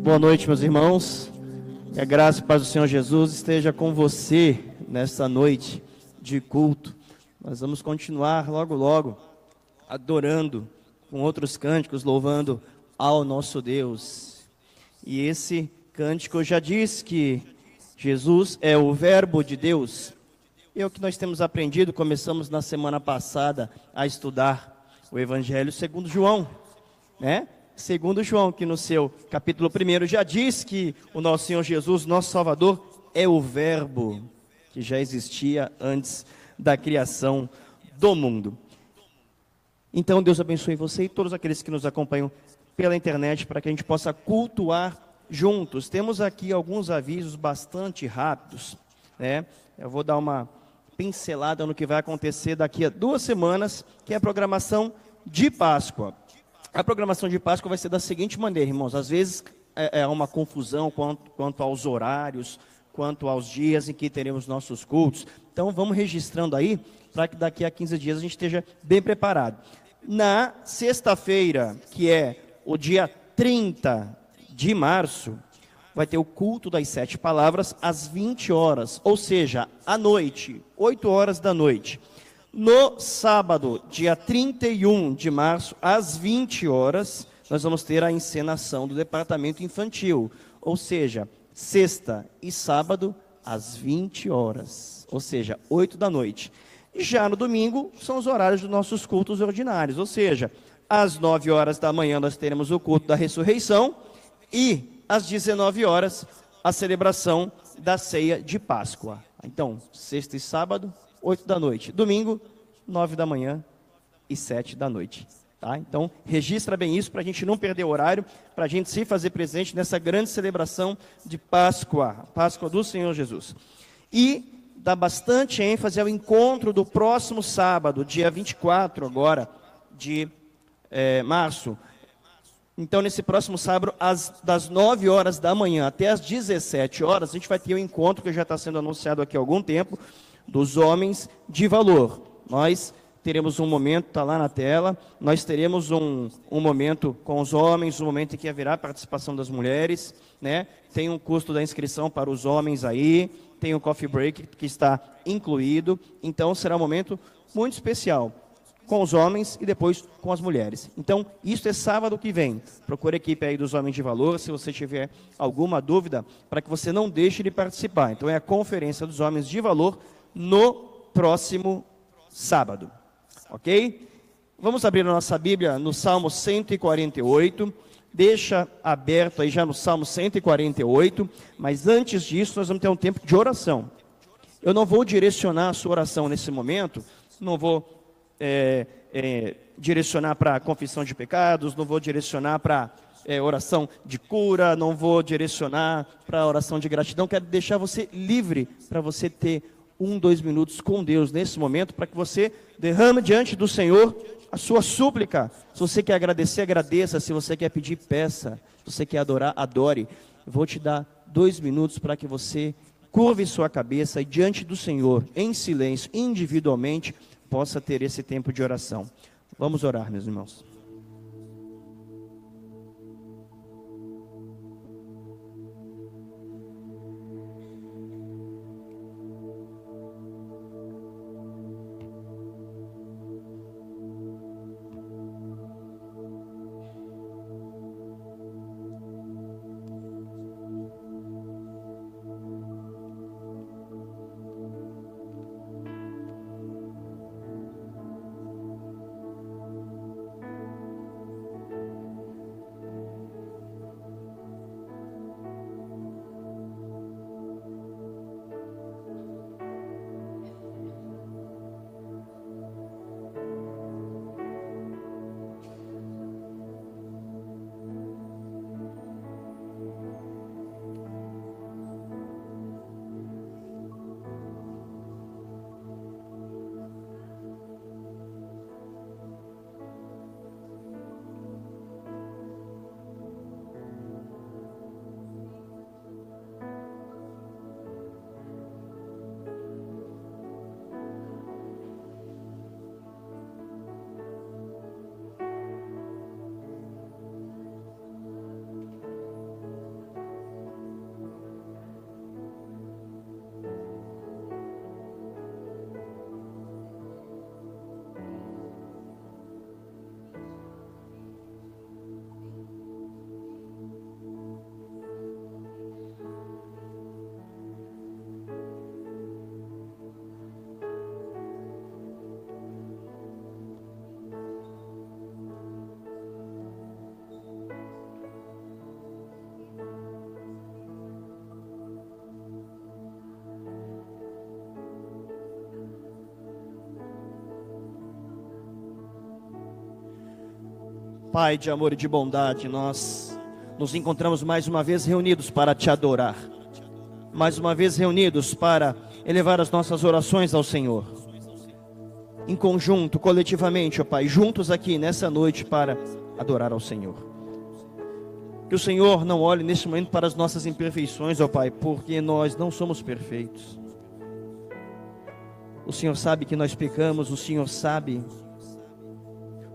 Boa noite, meus irmãos. Que a graça e a paz do Senhor Jesus esteja com você nesta noite de culto. Nós vamos continuar logo, logo, adorando com outros cânticos, louvando ao nosso Deus. E esse cântico já diz que Jesus é o Verbo de Deus. E é o que nós temos aprendido, começamos na semana passada a estudar o Evangelho segundo João, né? Segundo João, que no seu capítulo 1 já diz que o nosso Senhor Jesus, nosso Salvador, é o Verbo que já existia antes da criação do mundo. Então Deus abençoe você e todos aqueles que nos acompanham pela internet, para que a gente possa cultuar juntos. Temos aqui alguns avisos bastante rápidos, né? Eu vou dar uma pincelada no que vai acontecer daqui a 2 semanas, que é a programação de Páscoa. A programação de Páscoa vai ser da seguinte maneira, irmãos. Às vezes é uma confusão quanto aos horários, quanto aos dias em que teremos nossos cultos. Então vamos registrando aí, para que daqui a 15 dias a gente esteja bem preparado. Na sexta-feira, que é o dia 30 de março, vai ter o culto das 7 palavras às 20 horas, ou seja, à noite, 8 horas da noite. No sábado, dia 31 de março, às 20 horas, nós vamos ter a encenação do departamento infantil, ou seja, sexta e sábado, às 20 horas, ou seja, 8 da noite. E já no domingo, são os horários dos nossos cultos ordinários, ou seja, às 9 horas da manhã nós teremos o culto da ressurreição e às 19 horas a celebração da ceia de Páscoa. Então, sexta e sábado, 8 da noite. Domingo, 9 da manhã e 7 da noite. Tá? Então, registra bem isso para a gente não perder o horário, para a gente se fazer presente nessa grande celebração de Páscoa, a Páscoa do Senhor Jesus. E dá bastante ênfase ao encontro do próximo sábado, dia 24 agora, de março. Então, nesse próximo sábado, das 9 horas da manhã até as 17 horas, a gente vai ter um encontro que já está sendo anunciado aqui há algum tempo, dos homens de valor. Nós teremos um momento, está lá na tela, nós teremos um momento com os homens, um momento em que haverá participação das mulheres, né? Tem um custo da inscrição para os homens aí, tem o coffee break que está incluído, então será um momento muito especial com os homens e depois com as mulheres. Então, isso é sábado que vem. Procure a equipe aí dos Homens de Valor, se você tiver alguma dúvida, para que você não deixe de participar. Então, é a Conferência dos Homens de Valor no próximo sábado. Ok? Vamos abrir a nossa Bíblia no Salmo 148. Deixa aberto aí já no Salmo 148. Mas antes disso, nós vamos ter um tempo de oração. Eu não vou direcionar a sua oração nesse momento, não vou direcionar para a confissão de pecados, não vou direcionar para oração de cura, não vou direcionar para oração de gratidão. Quero deixar você livre para você ter 2 minutos com Deus nesse momento, para que você derrame diante do Senhor a sua súplica. Se você quer agradecer, agradeça. Se você quer pedir, peça. Se você quer adorar, adore. Eu vou te dar 2 minutos para que você curve sua cabeça e diante do Senhor, em silêncio, individualmente, possa ter esse tempo de oração. Vamos orar, meus irmãos. Pai de amor e de bondade, nós nos encontramos mais uma vez reunidos para te adorar, mais uma vez reunidos para elevar as nossas orações ao Senhor, em conjunto, coletivamente, ó Pai, juntos aqui nessa noite para adorar ao Senhor. Que o Senhor não olhe neste momento para as nossas imperfeições, ó Pai, porque nós não somos perfeitos. O Senhor sabe que nós pecamos, o Senhor sabe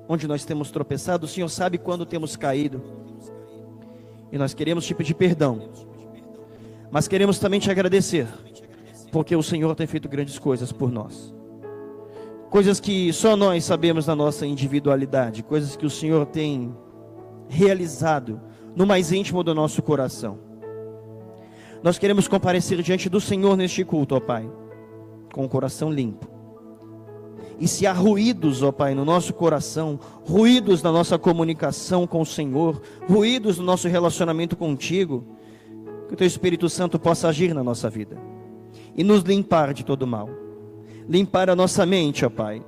onde nós temos tropeçado, o Senhor sabe quando temos caído. E nós queremos te pedir perdão, mas queremos também te agradecer, porque o Senhor tem feito grandes coisas por nós. Coisas que só nós sabemos na nossa individualidade, coisas que o Senhor tem realizado no mais íntimo do nosso coração. Nós queremos comparecer diante do Senhor neste culto, ó Pai, com o coração limpo. E se há ruídos, ó Pai, no nosso coração, ruídos na nossa comunicação com o Senhor, ruídos no nosso relacionamento contigo, que o Teu Espírito Santo possa agir na nossa vida e nos limpar de todo mal. Limpar a nossa mente, ó Pai.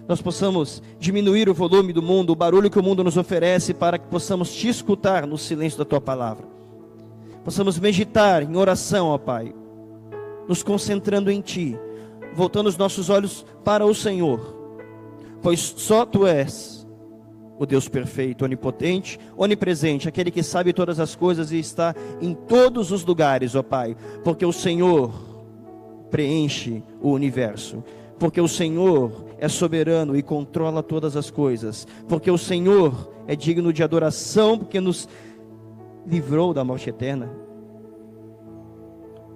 Nós possamos diminuir o volume do mundo, o barulho que o mundo nos oferece, para que possamos te escutar no silêncio da Tua palavra. Possamos meditar em oração, ó Pai, nos concentrando em Ti, voltando os nossos olhos para o Senhor, pois só Tu és o Deus perfeito, onipotente, onipresente, aquele que sabe todas as coisas e está em todos os lugares, ó Pai, porque o Senhor preenche o universo, porque o Senhor é soberano e controla todas as coisas, porque o Senhor é digno de adoração, porque nos livrou da morte eterna.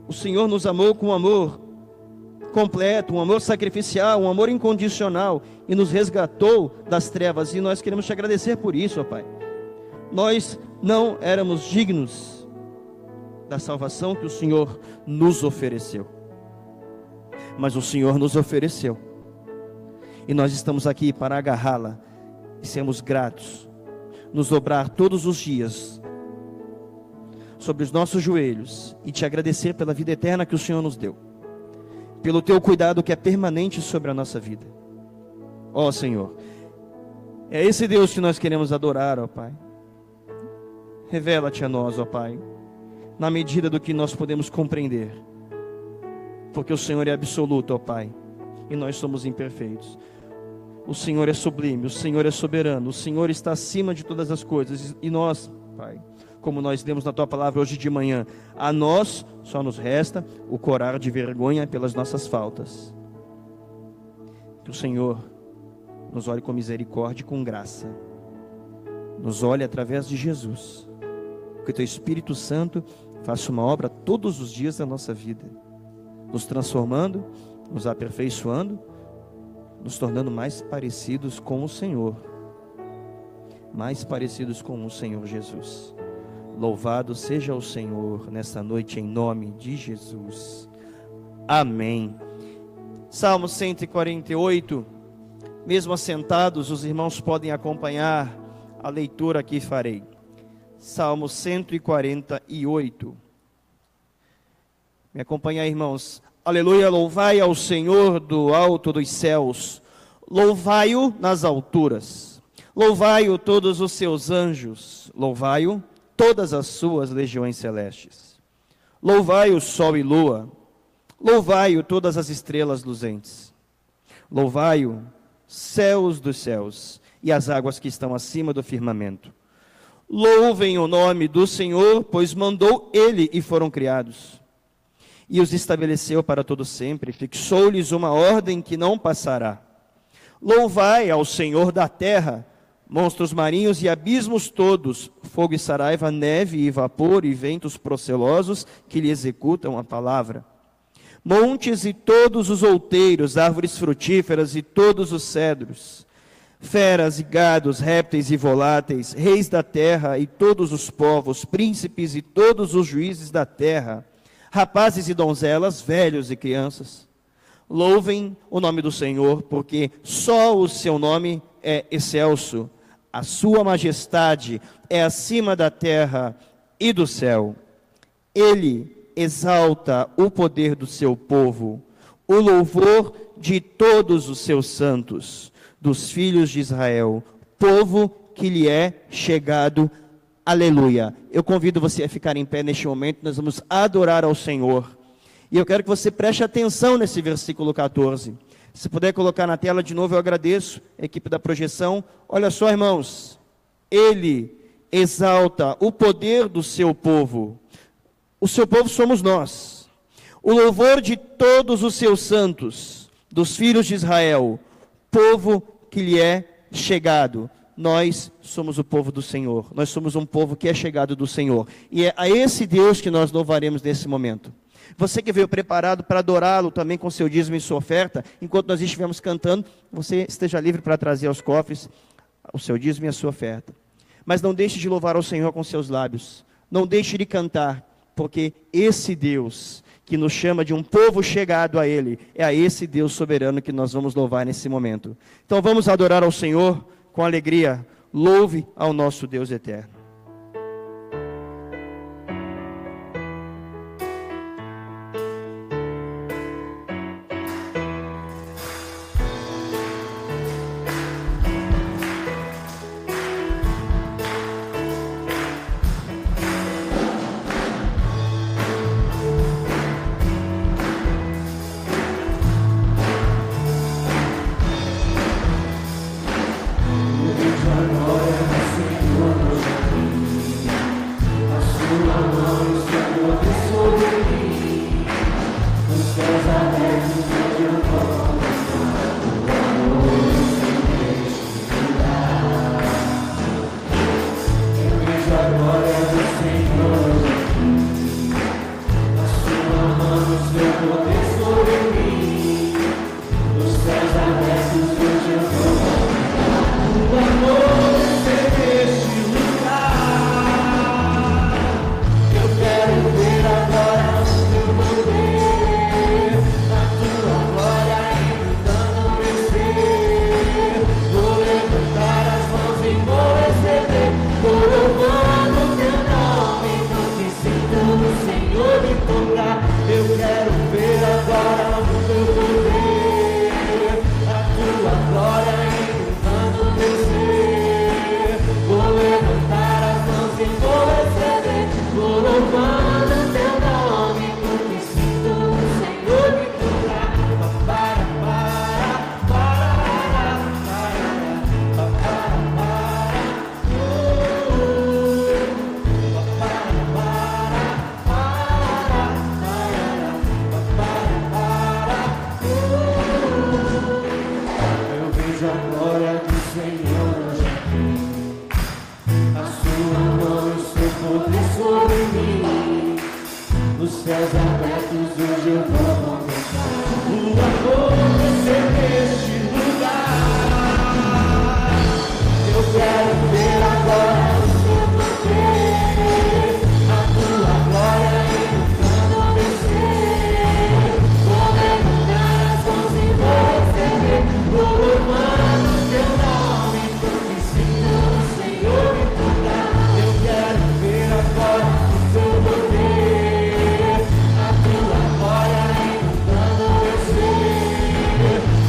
O Senhor nos amou com amor completo, um amor sacrificial, um amor incondicional, e nos resgatou das trevas, e nós queremos te agradecer por isso, ó Pai. Nós não éramos dignos da salvação que o Senhor nos ofereceu, mas o Senhor nos ofereceu, e nós estamos aqui para agarrá-la e sermos gratos, nos dobrar todos os dias sobre os nossos joelhos e te agradecer pela vida eterna que o Senhor nos deu, pelo Teu cuidado que é permanente sobre a nossa vida. Ó Senhor, é esse Deus que nós queremos adorar, ó Pai. Revela-te a nós, ó Pai, na medida do que nós podemos compreender, porque o Senhor é absoluto, ó Pai, e nós somos imperfeitos. O Senhor é sublime, o Senhor é soberano, o Senhor está acima de todas as coisas, e nós, Pai, como nós lemos na Tua palavra hoje de manhã, a nós só nos resta o corar de vergonha pelas nossas faltas. Que o Senhor nos olhe com misericórdia e com graça, nos olhe através de Jesus, que o Teu Espírito Santo faça uma obra todos os dias da nossa vida, nos transformando, nos aperfeiçoando, nos tornando mais parecidos com o Senhor, mais parecidos com o Senhor Jesus. Louvado seja o Senhor nesta noite, em nome de Jesus. Amém. Salmo 148. Mesmo assentados, os irmãos podem acompanhar a leitura que farei. Salmo 148. Me acompanhar, irmãos. Aleluia, louvai ao Senhor do alto dos céus. Louvai-o nas alturas. Louvai-o todos os seus anjos. Louvai-o todas as suas legiões celestes. Louvai-o sol e lua. Louvai-o todas as estrelas luzentes. Louvai-o céus dos céus e as águas que estão acima do firmamento. Louvem o nome do Senhor, pois mandou Ele e foram criados. E os estabeleceu para todo sempre, fixou-lhes uma ordem que não passará. Louvai ao Senhor da terra, monstros marinhos e abismos todos, fogo e saraiva, neve e vapor e ventos procelosos que lhe executam a palavra. Montes e todos os outeiros, árvores frutíferas e todos os cedros, feras e gados, répteis e voláteis, reis da terra e todos os povos, príncipes e todos os juízes da terra, rapazes e donzelas, velhos e crianças. Louvem o nome do Senhor, porque só o seu nome é excelso. A sua majestade é acima da terra e do céu. Ele exalta o poder do seu povo, o louvor de todos os seus santos, dos filhos de Israel, povo que lhe é chegado. Aleluia. Eu convido você a ficar em pé neste momento, nós vamos adorar ao Senhor. E eu quero que você preste atenção nesse versículo 14. Se puder colocar na tela de novo, eu agradeço, a equipe da projeção. Olha só, irmãos, ele exalta o poder do seu povo. O seu povo somos nós. O louvor de todos os seus santos, dos filhos de Israel, povo que lhe é chegado. Nós somos o povo do Senhor. Nós somos um povo que é chegado do Senhor. E é a esse Deus que nós louvaremos nesse momento. Você que veio preparado para adorá-lo também com seu dízimo e sua oferta, enquanto nós estivermos cantando, você esteja livre para trazer aos cofres o seu dízimo e a sua oferta. Mas não deixe de louvar ao Senhor com seus lábios. Não deixe de cantar, porque esse Deus que nos chama de um povo chegado a Ele, é a esse Deus soberano que nós vamos louvar nesse momento. Então vamos adorar ao Senhor com alegria. Louve ao nosso Deus eterno.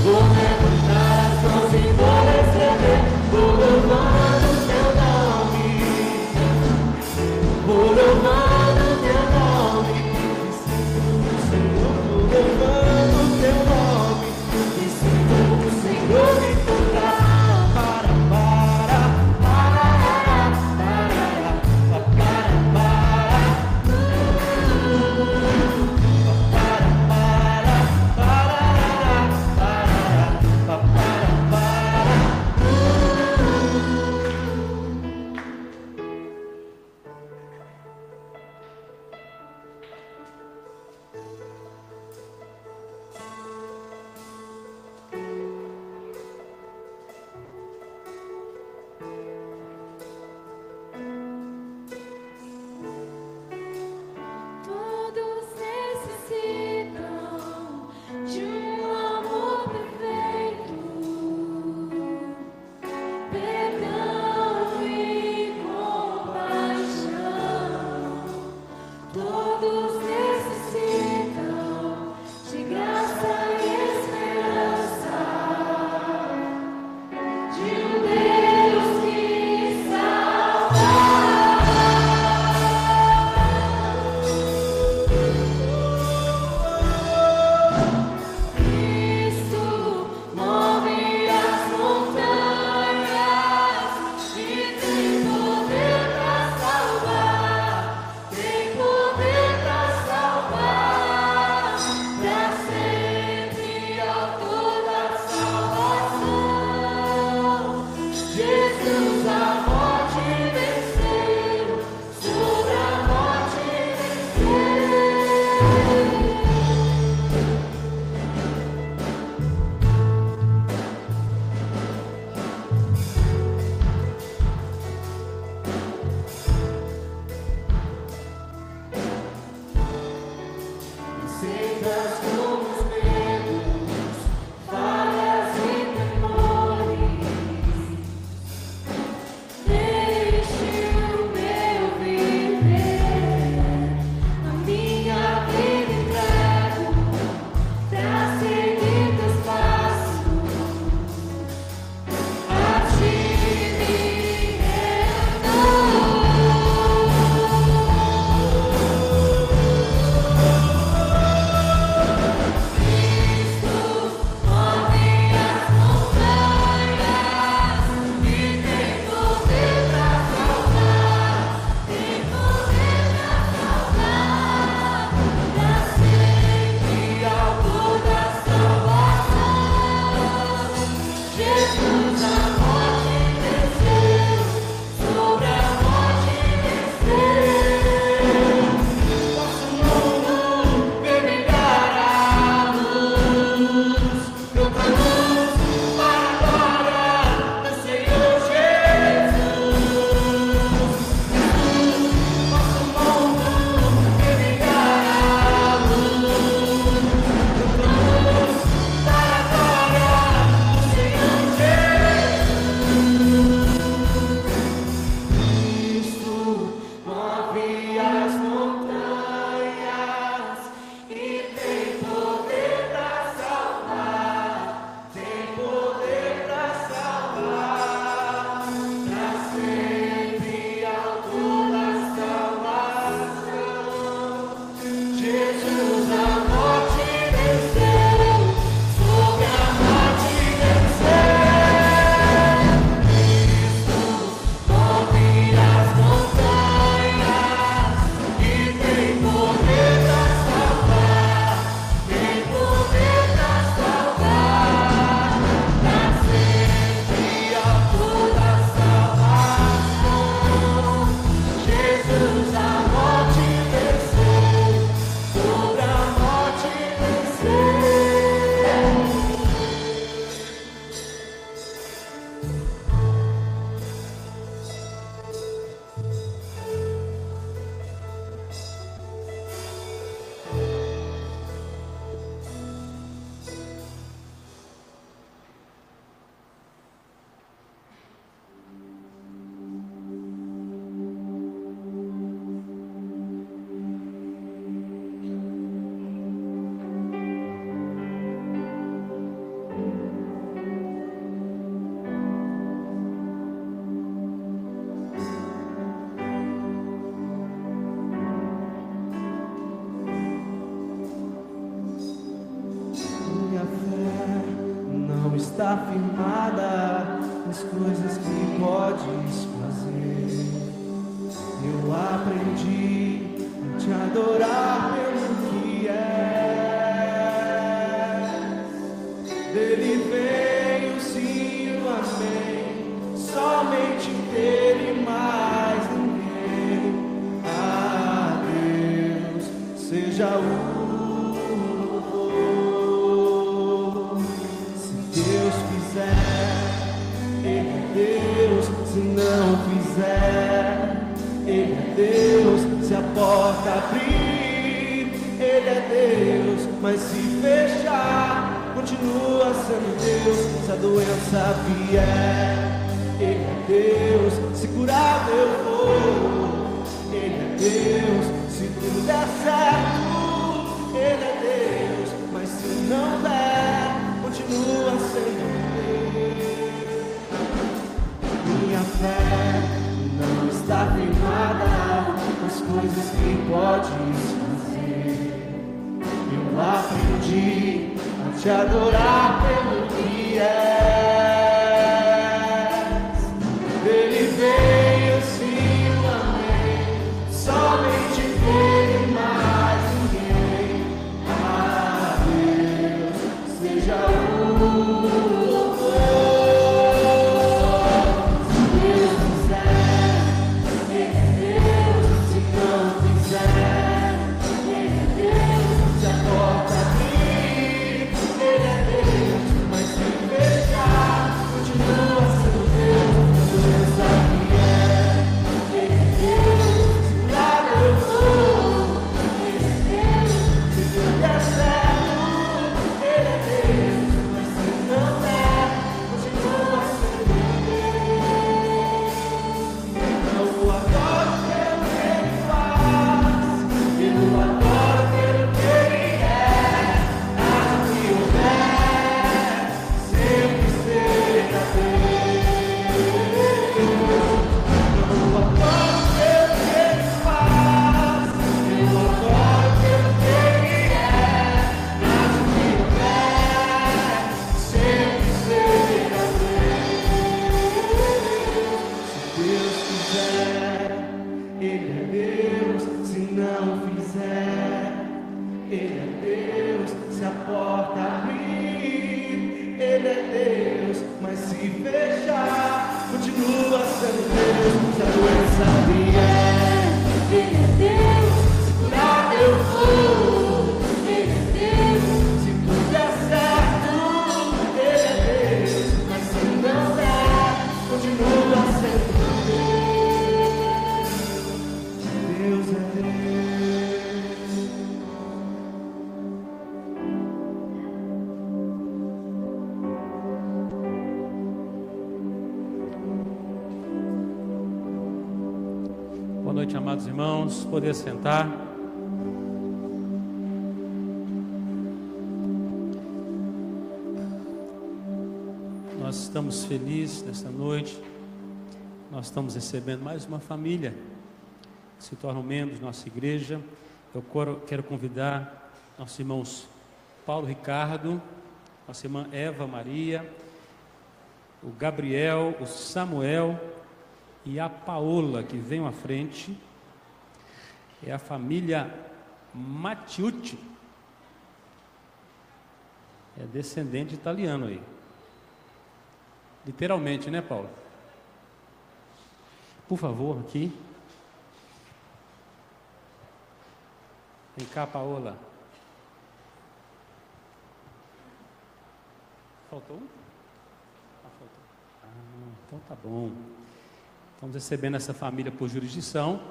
Vou levantar as mãos e vou receber, vou louvando Está firmada nas coisas que podes fazer. Eu aprendi a te adorar pelo que és. Dele vem o sim, o amém, somente dele e mais ninguém. A Deus seja o se não fizer, Ele é Deus. Se a porta abrir, Ele é Deus. Mas se fechar, continua sendo Deus. Se a doença vier, Ele é Deus. Se curar eu vou, Ele é Deus. Se tudo der certo, Ele é Deus. Mas se não der, continua sendo Deus. Minha fé não está firmada nas coisas que podes fazer. Eu aprendi a te adorar pelo que és. Dele veio sim o amém, somente dele mais ninguém. A Deus seja o Amados irmãos, poder sentar. Nós estamos felizes nesta noite. Nós estamos recebendo mais uma família que se tornam membros da nossa igreja. Eu quero convidar nossos irmãos Paulo Ricardo, nossa irmã Eva Maria, o Gabriel, o Samuel e a Paola, que venham à frente. É a família Mattiucci. É descendente italiano aí. Literalmente, né, Paulo? Por favor, aqui. Vem cá, Paola. Faltou um? Faltou. Então tá bom. Estamos recebendo essa família por jurisdição.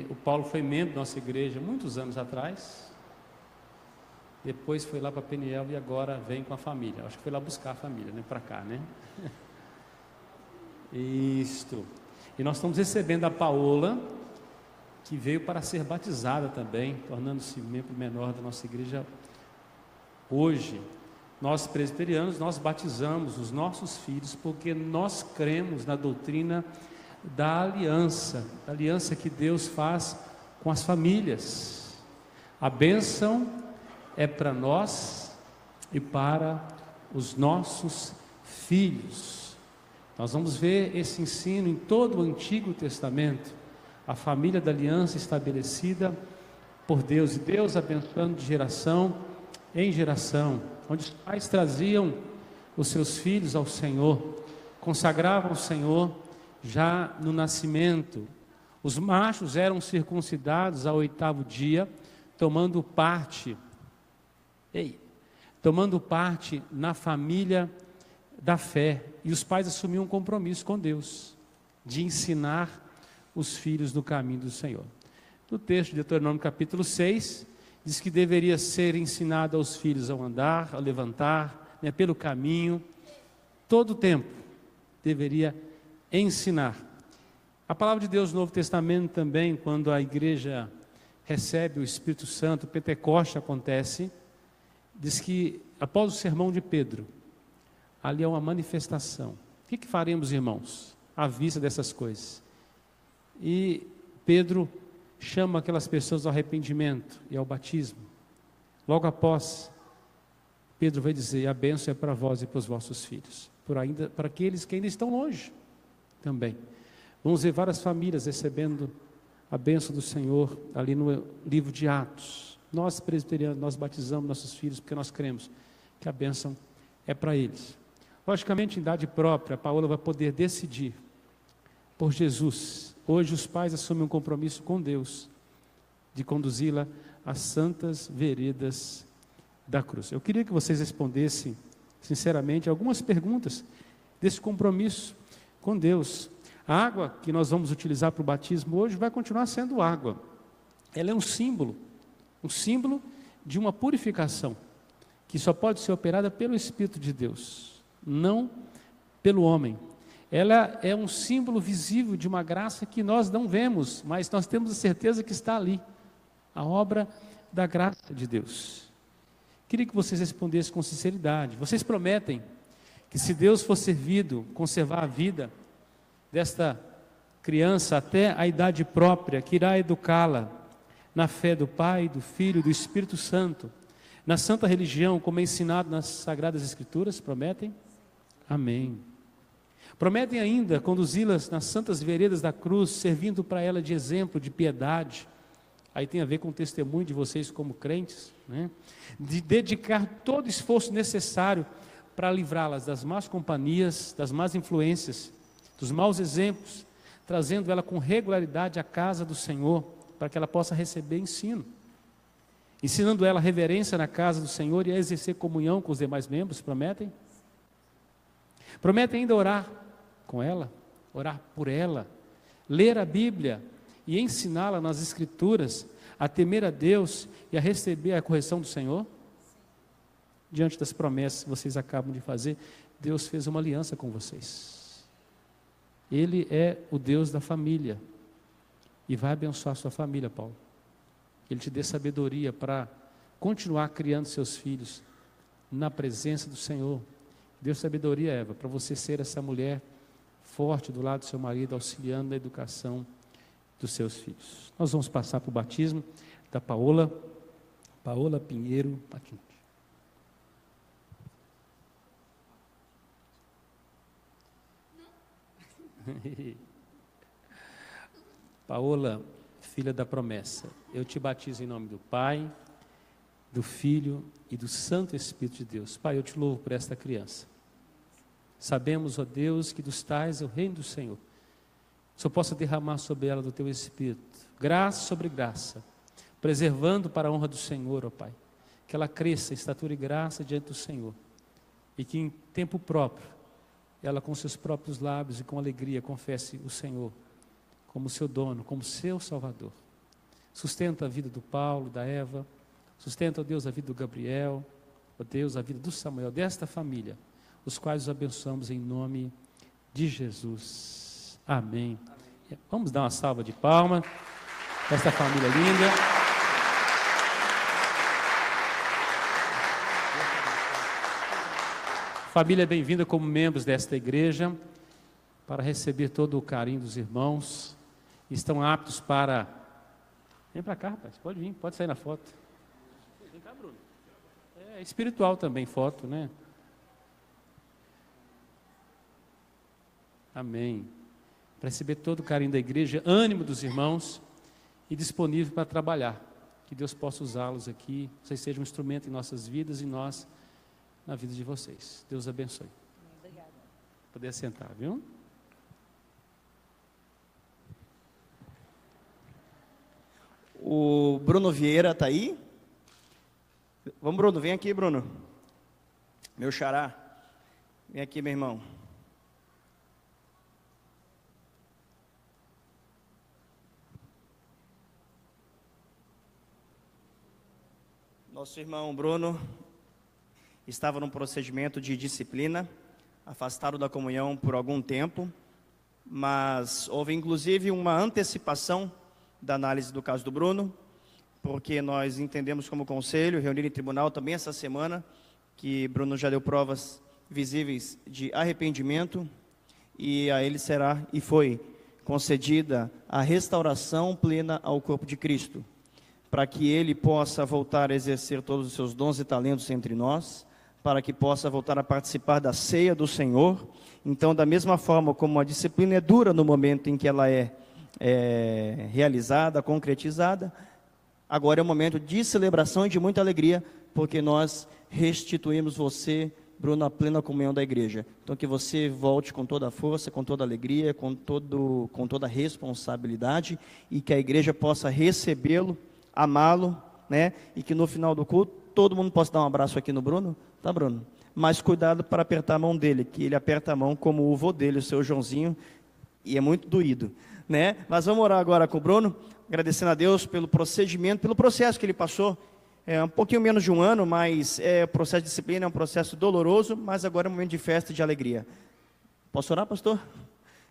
O Paulo foi membro da nossa igreja muitos anos atrás. Depois foi lá para Peniel e agora vem com a família. Acho que foi lá buscar a família, né? Para cá, né? Isto. E nós estamos recebendo a Paola, que veio para ser batizada também, tornando-se membro menor da nossa igreja hoje. Nós presbiterianos, nós batizamos os nossos filhos porque nós cremos na doutrina da aliança que Deus faz com as famílias. A bênção é para nós e para os nossos filhos. Nós vamos ver esse ensino em todo o Antigo Testamento, a família da aliança estabelecida por Deus, e Deus abençoando de geração em geração, onde os pais traziam os seus filhos ao Senhor, consagravam o Senhor já no nascimento. Os machos eram circuncidados ao 8º dia, tomando parte na família da fé, e os pais assumiam um compromisso com Deus, de ensinar os filhos no caminho do Senhor. No texto de Deuteronômio capítulo 6, diz que deveria ser ensinado aos filhos ao andar, ao levantar, pelo caminho, todo o tempo deveria ensinar. A palavra de Deus no Novo Testamento também, quando a igreja recebe o Espírito Santo, o Pentecoste acontece, diz que após o sermão de Pedro, ali é uma manifestação. O que faremos, irmãos, à vista dessas coisas? E Pedro chama aquelas pessoas ao arrependimento e ao batismo. Logo após, Pedro vai dizer: a bênção é para vós e para os vossos filhos, para aqueles que ainda estão longe também. Vamos ver várias famílias recebendo a bênção do Senhor ali no livro de Atos. Nós presbiterianos, nós batizamos nossos filhos porque nós cremos que a bênção é para eles. Logicamente, em idade própria, a Paola vai poder decidir por Jesus. Hoje os pais assumem um compromisso com Deus de conduzi-la às santas veredas da cruz. Eu queria que vocês respondessem sinceramente algumas perguntas desse compromisso com Deus. A água que nós vamos utilizar para o batismo hoje vai continuar sendo água. Ela é um símbolo de uma purificação que só pode ser operada pelo Espírito de Deus, não pelo homem. Ela é um símbolo visível de uma graça que nós não vemos, mas nós temos a certeza que está ali, a obra da graça de Deus. Queria que vocês respondessem com sinceridade. Vocês prometem que, se Deus for servido, conservar a vida desta criança até a idade própria, que irá educá-la na fé do Pai, do Filho e do Espírito Santo, na santa religião, como é ensinado nas Sagradas Escrituras? Prometem? Amém. Prometem ainda conduzi-las nas santas veredas da cruz, servindo para ela de exemplo de piedade. Aí tem a ver com o testemunho de vocês como crentes, né? De dedicar todo o esforço necessário para livrá-las das más companhias, das más influências, dos maus exemplos, trazendo ela com regularidade à casa do Senhor, para que ela possa receber ensino, ensinando ela a reverência na casa do Senhor e a exercer comunhão com os demais membros. Prometem? Prometem ainda orar com ela, orar por ela, ler a Bíblia e ensiná-la nas Escrituras a temer a Deus e a receber a correção do Senhor? Diante das promessas que vocês acabam de fazer, Deus fez uma aliança com vocês. Ele é o Deus da família e vai abençoar a sua família, Paulo. Ele te dê sabedoria para continuar criando seus filhos na presença do Senhor. Deu sabedoria, Eva, para você ser essa mulher forte do lado do seu marido, auxiliando na educação dos seus filhos. Nós vamos passar para o batismo da Paola Pinheiro Patins. Paola, filha da promessa, eu te batizo em nome do Pai, do Filho e do Santo Espírito de Deus. Pai, eu te louvo por esta criança. Sabemos, ó Deus, que dos tais é o reino do Senhor. Que o Senhor possa derramar sobre ela do teu Espírito, graça sobre graça, preservando para a honra do Senhor, ó Pai. Que ela cresça em estatura e graça diante do Senhor. E que em tempo próprio, ela com seus próprios lábios e com alegria confesse o Senhor como seu dono, como seu Salvador. Sustenta a vida do Paulo, da Eva, sustenta, ó Deus, a vida do Gabriel, ó Deus, a vida do Samuel, desta família, os quais os abençoamos em nome de Jesus. Amém. Vamos dar uma salva de palmas para esta família linda. Família bem-vinda como membros desta igreja, para receber todo o carinho dos irmãos. Estão aptos para... Vem para cá, rapaz, pode vir, pode sair na foto. Vem cá, Bruno. É espiritual também, foto, né? Amém. Para receber todo o carinho da igreja, ânimo dos irmãos e disponível para trabalhar. Que Deus possa usá-los aqui, vocês sejam um instrumento em nossas vidas e nós na vida de vocês. Deus abençoe. Obrigada. Poder sentar, viu? O Bruno Vieira está aí? Vamos, Bruno, vem aqui, Bruno. Meu xará. Vem aqui, meu irmão. Nosso irmão Bruno estava num procedimento de disciplina, afastado da comunhão por algum tempo, mas houve inclusive uma antecipação da análise do caso do Bruno, porque nós entendemos como conselho, reunido em tribunal também essa semana, que Bruno já deu provas visíveis de arrependimento, e a ele será e foi concedida a restauração plena ao corpo de Cristo, para que ele possa voltar a exercer todos os seus dons e talentos entre nós, para que possa voltar a participar da ceia do Senhor. Então, da mesma forma como a disciplina é dura no momento em que ela é realizada, concretizada, agora é um momento de celebração e de muita alegria, porque nós restituímos você, Bruno, à plena comunhão da igreja. Então, que você volte com toda a força, com toda a alegria, com toda a responsabilidade, e que a igreja possa recebê-lo, amá-lo, né? E que no final do culto, todo mundo possa dar um abraço aqui no Bruno, tá, Bruno? Mas cuidado para apertar a mão dele, que ele aperta a mão como o vô dele, o seu Joãozinho, e é muito doído, né? Mas vamos orar agora com o Bruno, agradecendo a Deus pelo procedimento, pelo processo que ele passou. É um pouquinho menos de um ano, mas o processo de disciplina é um processo doloroso, mas agora é um momento de festa e de alegria. Posso orar, pastor?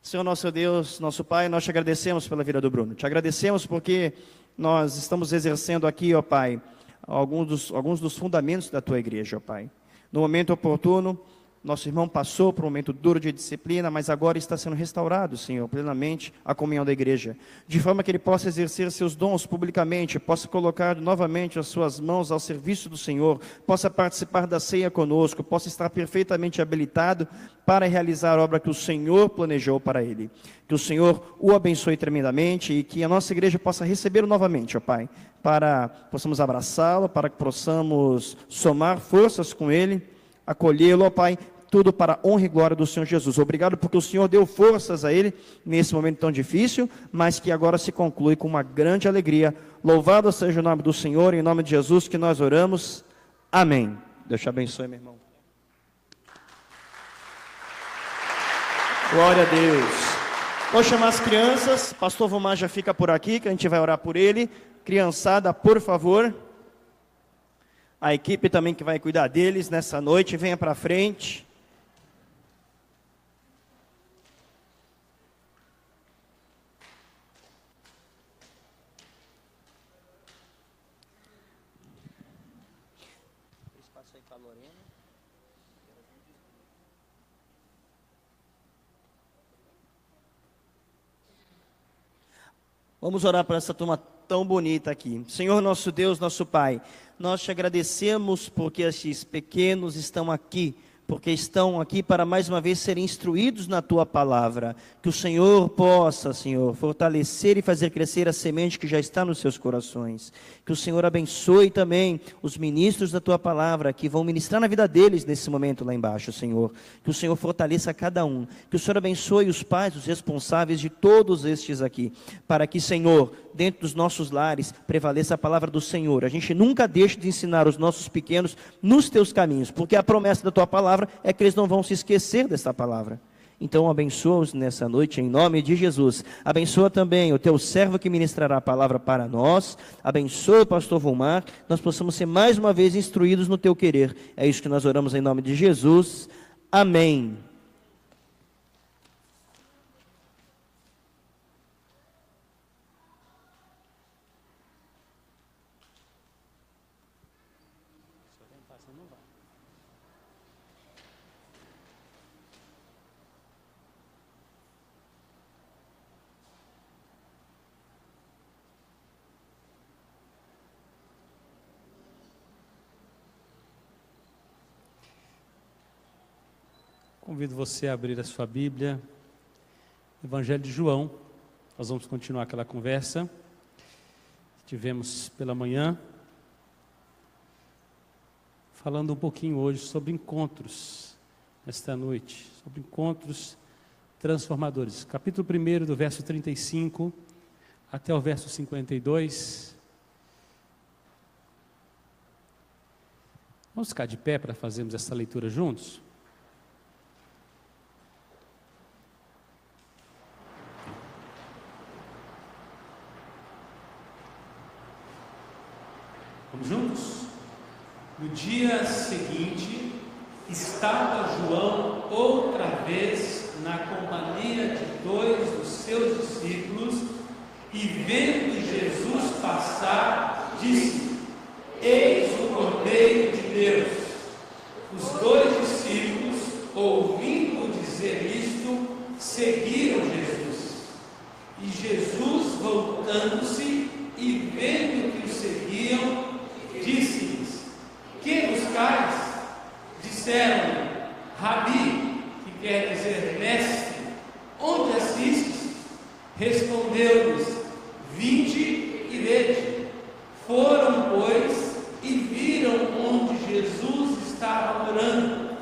Senhor nosso Deus, nosso Pai, nós te agradecemos pela vida do Bruno. Te agradecemos porque nós estamos exercendo aqui, ó Pai, alguns dos fundamentos da tua igreja, ó Pai. No momento oportuno, nosso irmão passou por um momento duro de disciplina, mas agora está sendo restaurado, Senhor, plenamente a comunhão da igreja, de forma que ele possa exercer seus dons publicamente, possa colocar novamente as suas mãos ao serviço do Senhor, possa participar da ceia conosco, possa estar perfeitamente habilitado para realizar a obra que o Senhor planejou para ele. Que o Senhor o abençoe tremendamente e que a nossa igreja possa recebê-lo novamente, ó Pai, para que possamos abraçá-lo, para que possamos somar forças com ele, acolhê-lo, ó Pai, tudo para a honra e glória do Senhor Jesus. Obrigado porque o Senhor deu forças a ele nesse momento tão difícil, mas que agora se conclui com uma grande alegria. Louvado seja o nome do Senhor, em nome de Jesus que nós oramos. Amém. Deus te abençoe, meu irmão. Glória a Deus. Vou chamar as crianças, pastor Vomar já fica por aqui, que a gente vai orar por ele. Criançada, por favor. A equipe também que vai cuidar deles nessa noite, venha para frente. Espaço aí para a Lorena. Vamos orar para essa turma tão bonita aqui. Senhor nosso Deus, nosso Pai, nós te agradecemos porque estes pequenos estão aqui, porque estão aqui para mais uma vez serem instruídos na Tua Palavra. Que o Senhor possa, Senhor, fortalecer e fazer crescer a semente que já está nos seus corações. Que o Senhor abençoe também os ministros da Tua Palavra, que vão ministrar na vida deles nesse momento lá embaixo, Senhor. Que o Senhor fortaleça cada um. Que o Senhor abençoe os pais, os responsáveis de todos estes aqui. Para que, Senhor, dentro dos nossos lares, prevaleça a palavra do Senhor. A gente nunca deixa de ensinar os nossos pequenos nos Teus caminhos, porque a promessa da Tua palavra é que eles não vão se esquecer dessa palavra. Então abençoa-os nessa noite em nome de Jesus. Abençoa também o Teu servo que ministrará a palavra para nós. Abençoa o pastor Volmar, nós possamos ser mais uma vez instruídos no Teu querer. É isso que nós oramos em nome de Jesus. Amém. Convido você a abrir a sua Bíblia, Evangelho de João. Nós vamos continuar aquela conversa que tivemos pela manhã, falando um pouquinho hoje sobre encontros, nesta noite, sobre encontros transformadores. Capítulo 1, do verso 35 até o verso 52. Vamos ficar de pé para fazermos essa leitura juntos? Vamos juntos? No dia seguinte, estava João outra vez na companhia de 2 dos seus discípulos, e vendo Jesus passar, disse: Eis o Cordeiro de Deus. Os 2 discípulos, ouvindo dizer isto, seguiram Jesus. E Jesus, voltando-se e vendo que o seguiam, disse-lhes: Que buscais? Disseram-lhe: Rabi, que quer dizer mestre, onde assistes? Respondeu-lhes: Vinde e vede. Foram, pois, e viram onde Jesus estava orando,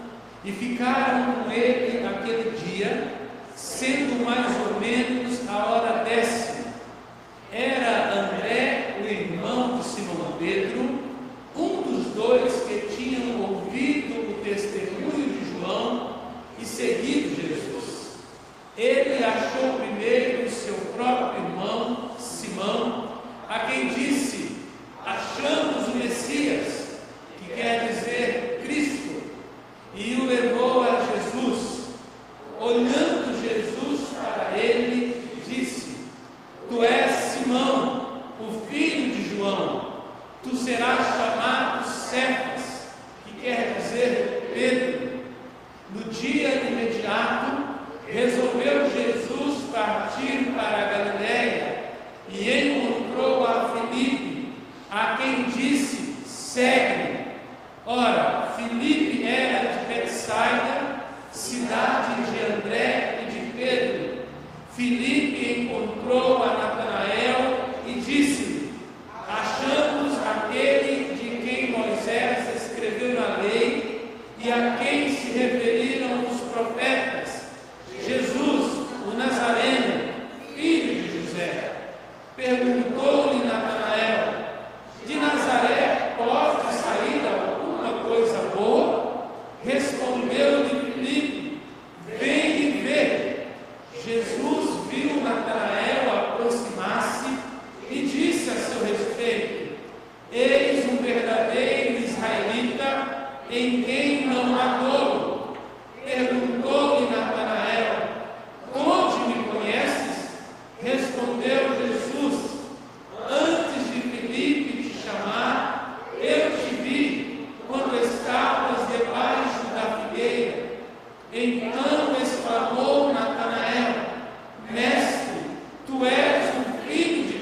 e ficaram com ele naquele dia, sendo mais ou menos a hora 10ª. Era André, o irmão de Simão Pedro, um dos 2 que tinham ouvido o testemunho de João e seguido Jesus. Ele achou primeiro o seu próprio irmão, Simão, a quem disse: Achamos o Messias, que quer dizer Cristo, e o levou a Jesus. Olhando Jesus para ele, disse: Tu és Simão, o filho de João. Tu serás chamado Cefas, que quer dizer Pedro. No dia imediato, resolveu Jesus partir para a Galiléia e encontrou a Filipe, a quem disse: Segue-me. Ora, Filipe era de Betsaida, cidade de André e de Pedro. Filipe encontrou a Natanael e disse-lhe: Achamos aquele de quem Moisés escreveu na lei e a quem se referiram os profetas, Jesus, o Nazareno, filho de José. Perguntou-lhe Natanael: De Nazaré pode sair alguma coisa boa? Respondeu-lhe Filipe: Vem e vê. Jesus viu Natanael aproximar-se e disse a seu respeito: Eis um verdadeiro israelita, em quem não há dolo. Perguntou-lhe Natanael: Onde me conheces? Respondeu Jesus: Antes de Filipe te chamar, eu te vi quando estavas debaixo da figueira. Então exclamou Natanael: Mestre, tu és o filho de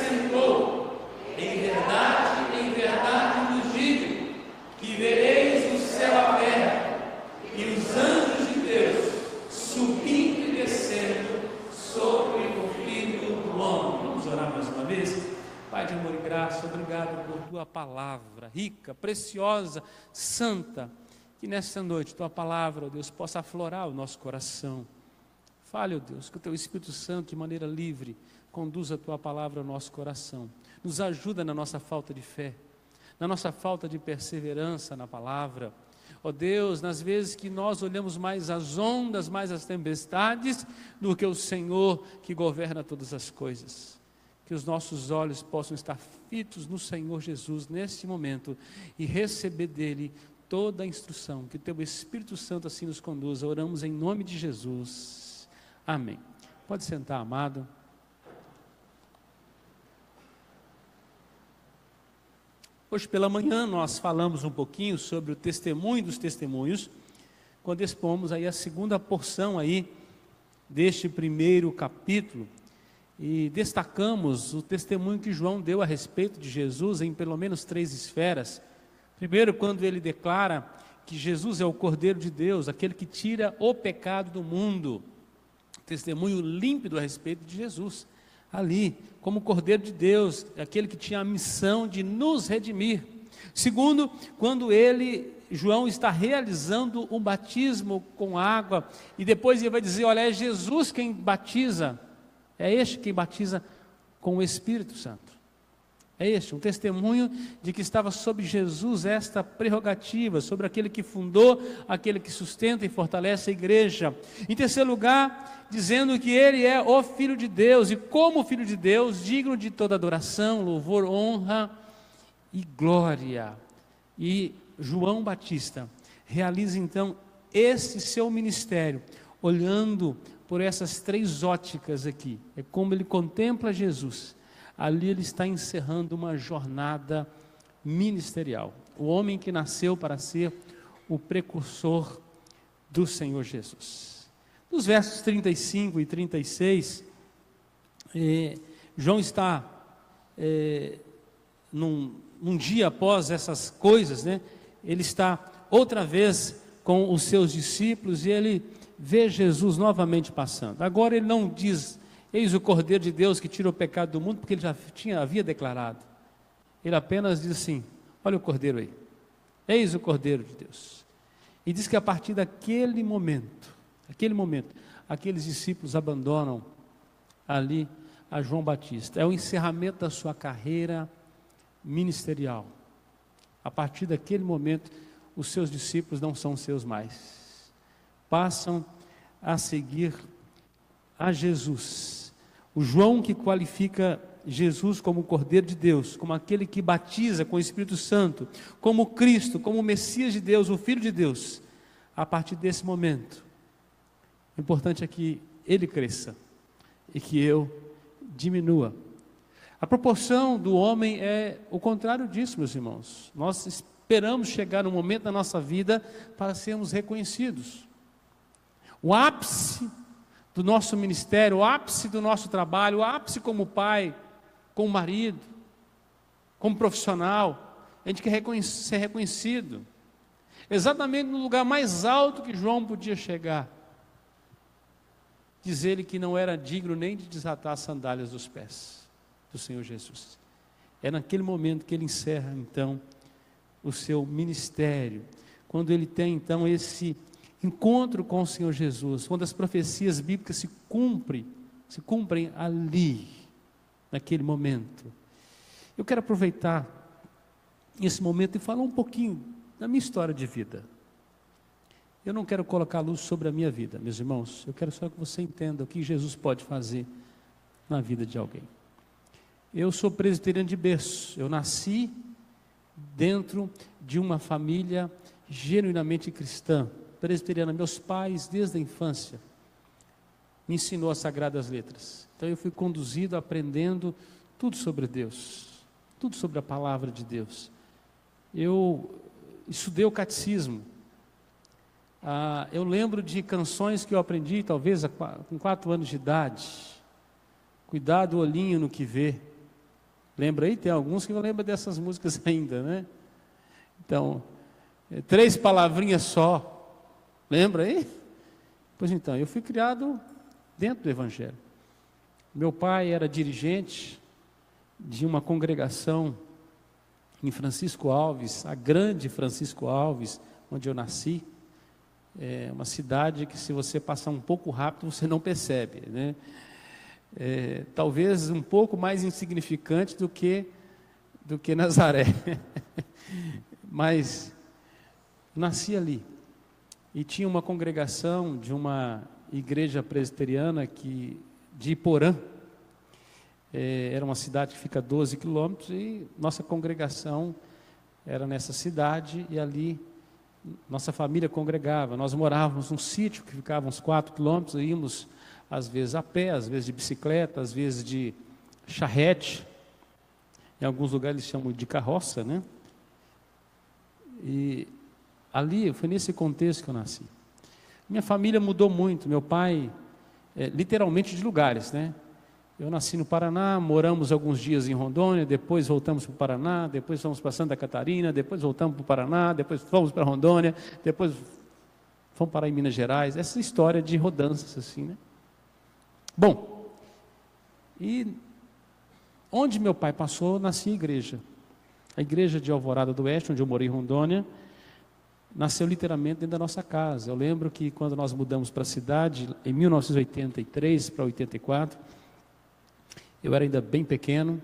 acrescentou: em verdade vos digo, que vereis o céu aberto e os anjos de Deus subindo e descendo sobre o Filho do Homem. Vamos orar mais uma vez? Pai de amor e graça, obrigado por tua palavra rica, preciosa, santa. Que nesta noite tua palavra, ó Deus, possa aflorar o nosso coração. Fale, ó Deus, que o teu Espírito Santo, de maneira livre, conduza a tua palavra ao nosso coração. Nos ajuda na nossa falta de fé, na nossa falta de perseverança na palavra. Ó Deus, nas vezes que nós olhamos mais as ondas, mais as tempestades, do que o Senhor que governa todas as coisas. Que os nossos olhos possam estar fitos no Senhor Jesus neste momento e receber dele toda a instrução, que o teu Espírito Santo assim nos conduza. Oramos em nome de Jesus. Amém. Pode sentar, amado. Hoje pela manhã nós falamos um pouquinho sobre o testemunho dos testemunhos, quando expomos aí a segunda porção aí deste primeiro capítulo, e destacamos o testemunho que João deu a respeito de Jesus em pelo menos 3 esferas. Primeiro, quando ele declara que Jesus é o Cordeiro de Deus, aquele que tira o pecado do mundo. Testemunho límpido a respeito de Jesus, ali, como Cordeiro de Deus, aquele que tinha a missão de nos redimir. Segundo, quando João está realizando um batismo com água, e depois ele vai dizer, olha, é Jesus quem batiza, é este quem batiza com o Espírito Santo. É este, um testemunho de que estava sobre Jesus esta prerrogativa, sobre aquele que fundou, aquele que sustenta e fortalece a igreja. Em terceiro lugar, dizendo que ele é o Filho de Deus, e como Filho de Deus, digno de toda adoração, louvor, honra e glória. E João Batista realiza então esse seu ministério, olhando por essas 3 óticas aqui. É como ele contempla Jesus. Ali ele está encerrando uma jornada ministerial. O homem que nasceu para ser o precursor do Senhor Jesus. Nos versos 35 e 36, João está num dia após essas coisas, né? Ele está outra vez com os seus discípulos e ele vê Jesus novamente passando. Agora ele não diz: eis o Cordeiro de Deus que tira o pecado do mundo, porque ele já havia declarado. Ele apenas diz assim: olha o Cordeiro aí, eis o Cordeiro de Deus. E diz que a partir daquele momento, aqueles discípulos abandonam ali a João Batista. É o encerramento da sua carreira ministerial. A partir daquele momento, os seus discípulos não são seus mais. Passam a seguir a Jesus. O João que qualifica Jesus como o Cordeiro de Deus, como aquele que batiza com o Espírito Santo, como Cristo, como o Messias de Deus, o Filho de Deus. A partir desse momento, o importante é que ele cresça e que eu diminua. A proporção do homem é o contrário disso, meus irmãos. Nós esperamos chegar no momento da nossa vida para sermos reconhecidos. O ápice do nosso ministério, o ápice do nosso trabalho, o ápice como pai, como marido, como profissional, a gente quer ser reconhecido. Exatamente no lugar mais alto que João podia chegar. Diz ele que não era digno nem de desatar as sandálias dos pés do Senhor Jesus. É naquele momento que ele encerra então o seu ministério, quando ele tem então esse encontro com o Senhor Jesus, quando as profecias bíblicas se cumprem ali, naquele momento. Eu quero aproveitar esse momento e falar um pouquinho da minha história de vida. Eu não quero colocar luz sobre a minha vida, meus irmãos. Eu quero só que você entenda o que Jesus pode fazer na vida de alguém. Eu sou presbiteriano de berço. Eu nasci dentro de uma família genuinamente cristã, presbiteriana. Meus pais, desde a infância, me ensinou as Sagradas Letras. Então eu fui conduzido aprendendo tudo sobre Deus, tudo sobre a palavra de Deus. Eu estudei o catecismo. Eu lembro de canções que eu aprendi, talvez com 4 anos de idade. Cuidado, olhinho no que vê. Lembra aí? Tem alguns que não lembram dessas músicas ainda, né? Então, 3 palavrinhas só. Lembra aí? Pois então, eu fui criado dentro do Evangelho. Meu pai era dirigente de uma congregação em Francisco Alves, a grande Francisco Alves, onde eu nasci. É uma cidade que, se você passar um pouco rápido, você não percebe, né? Talvez um pouco mais insignificante do que Nazaré. Mas nasci ali. E tinha uma congregação de uma igreja presbiteriana de Iporã. Era uma cidade que fica a 12 quilômetros, e nossa congregação era nessa cidade, e ali nossa família congregava. Nós morávamos num sítio que ficava uns 4 quilômetros, íamos às vezes a pé, às vezes de bicicleta, às vezes de charrete. Em alguns lugares eles chamam de carroça, né? E ali, foi nesse contexto que eu nasci. Minha família mudou muito. Meu pai, literalmente de lugares, né? Eu nasci no Paraná, moramos alguns dias em Rondônia, depois voltamos para o Paraná, depois fomos para Santa Catarina, depois voltamos para o Paraná, depois fomos para Rondônia, depois fomos para em Minas Gerais. Essa história de rodanças assim, né? Bom, e onde meu pai passou, nasci a igreja. A igreja de Alvorada do Oeste, onde eu morei em Rondônia, nasceu literalmente dentro da nossa casa. Eu lembro que quando nós mudamos para a cidade, em 1983 para 84, eu era ainda bem pequeno,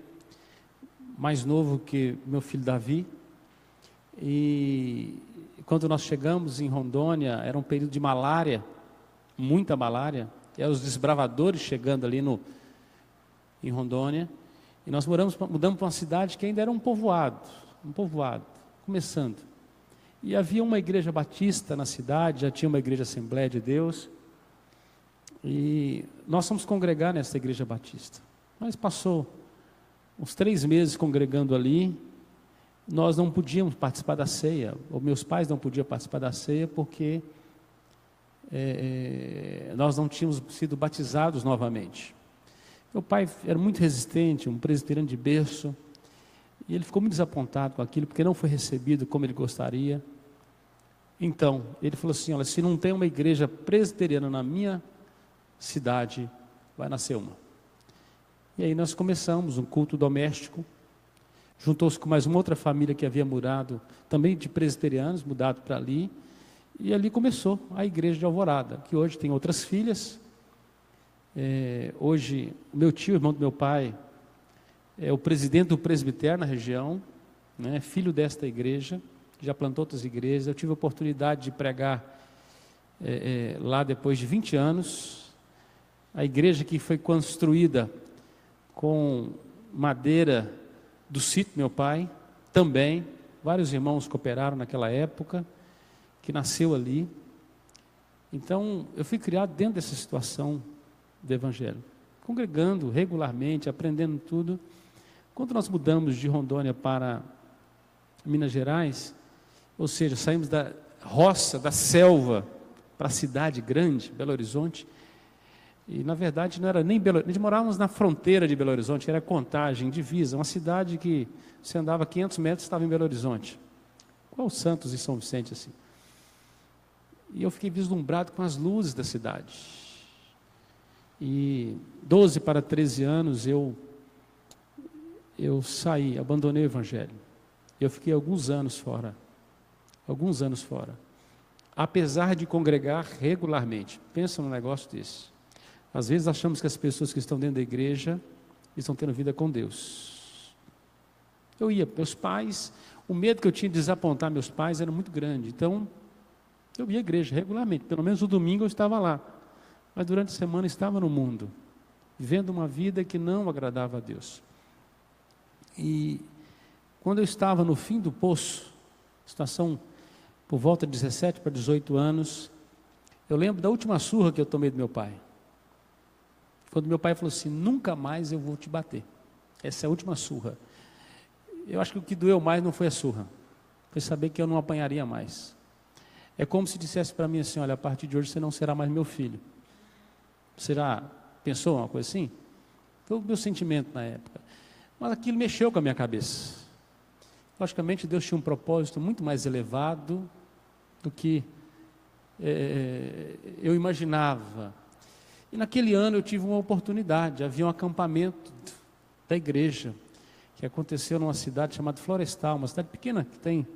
mais novo que meu filho Davi, e quando nós chegamos em Rondônia, era um período de malária, muita malária, eram os desbravadores chegando ali em Rondônia, e nós mudamos para uma cidade que ainda era um povoado, começando. E havia uma igreja batista na cidade, já tinha uma igreja Assembleia de Deus, e nós fomos congregar nessa igreja batista. Mas passou uns 3 meses congregando ali, nós não podíamos participar da ceia, ou meus pais não podiam participar da ceia, porque nós não tínhamos sido batizados novamente. Meu pai era muito resistente, um presbiteriano de berço, e ele ficou muito desapontado com aquilo, porque não foi recebido como ele gostaria. Então, ele falou assim: olha, se não tem uma igreja presbiteriana na minha cidade, vai nascer uma. E aí nós começamos um culto doméstico, juntou-se com mais uma outra família que havia mudado, também de presbiterianos, mudado para ali, e ali começou a igreja de Alvorada, que hoje tem outras filhas. Hoje, o meu tio, irmão do meu pai, é o presidente do presbitério na região, né, filho desta igreja, já plantou outras igrejas. Eu tive a oportunidade de pregar lá depois de 20 anos, a igreja que foi construída com madeira do sítio do meu pai, também, vários irmãos cooperaram naquela época, que nasceu ali. Então, eu fui criado dentro dessa situação do Evangelho, congregando regularmente, aprendendo tudo. Quando nós mudamos de Rondônia para Minas Gerais, ou seja, saímos da roça, da selva, para a cidade grande, Belo Horizonte, e na verdade não era nem Belo Horizonte, morávamos na fronteira de Belo Horizonte, era Contagem, divisa, uma cidade que você andava 500 metros, estava em Belo Horizonte, igual Santos e São Vicente assim. E eu fiquei vislumbrado com as luzes da cidade. E 12 para 13 anos eu saí, abandonei o Evangelho. Eu fiquei alguns anos fora, apesar de congregar regularmente. Pensa num negócio desse. Às vezes achamos que as pessoas que estão dentro da igreja estão tendo vida com Deus. Eu ia, meus pais, o medo que eu tinha de desapontar meus pais era muito grande, então eu ia à igreja regularmente, pelo menos no domingo eu estava lá, mas durante a semana estava no mundo, vivendo uma vida que não agradava a Deus. E quando eu estava no fim do poço, situação por volta de 17 para 18 anos, eu lembro da última surra que eu tomei do meu pai. Quando meu pai falou assim: nunca mais eu vou te bater, essa é a última surra. Eu acho que o que doeu mais não foi a surra, foi saber que eu não apanharia mais. É como se dissesse para mim assim: olha, a partir de hoje você não será mais meu filho. Será? Pensou uma coisa assim? Foi o meu sentimento na época. Mas aquilo mexeu com a minha cabeça. Logicamente, Deus tinha um propósito muito mais elevado do que eu imaginava. E naquele ano eu tive uma oportunidade. Havia um acampamento da igreja que aconteceu numa cidade chamada Florestal, uma cidade pequena que tem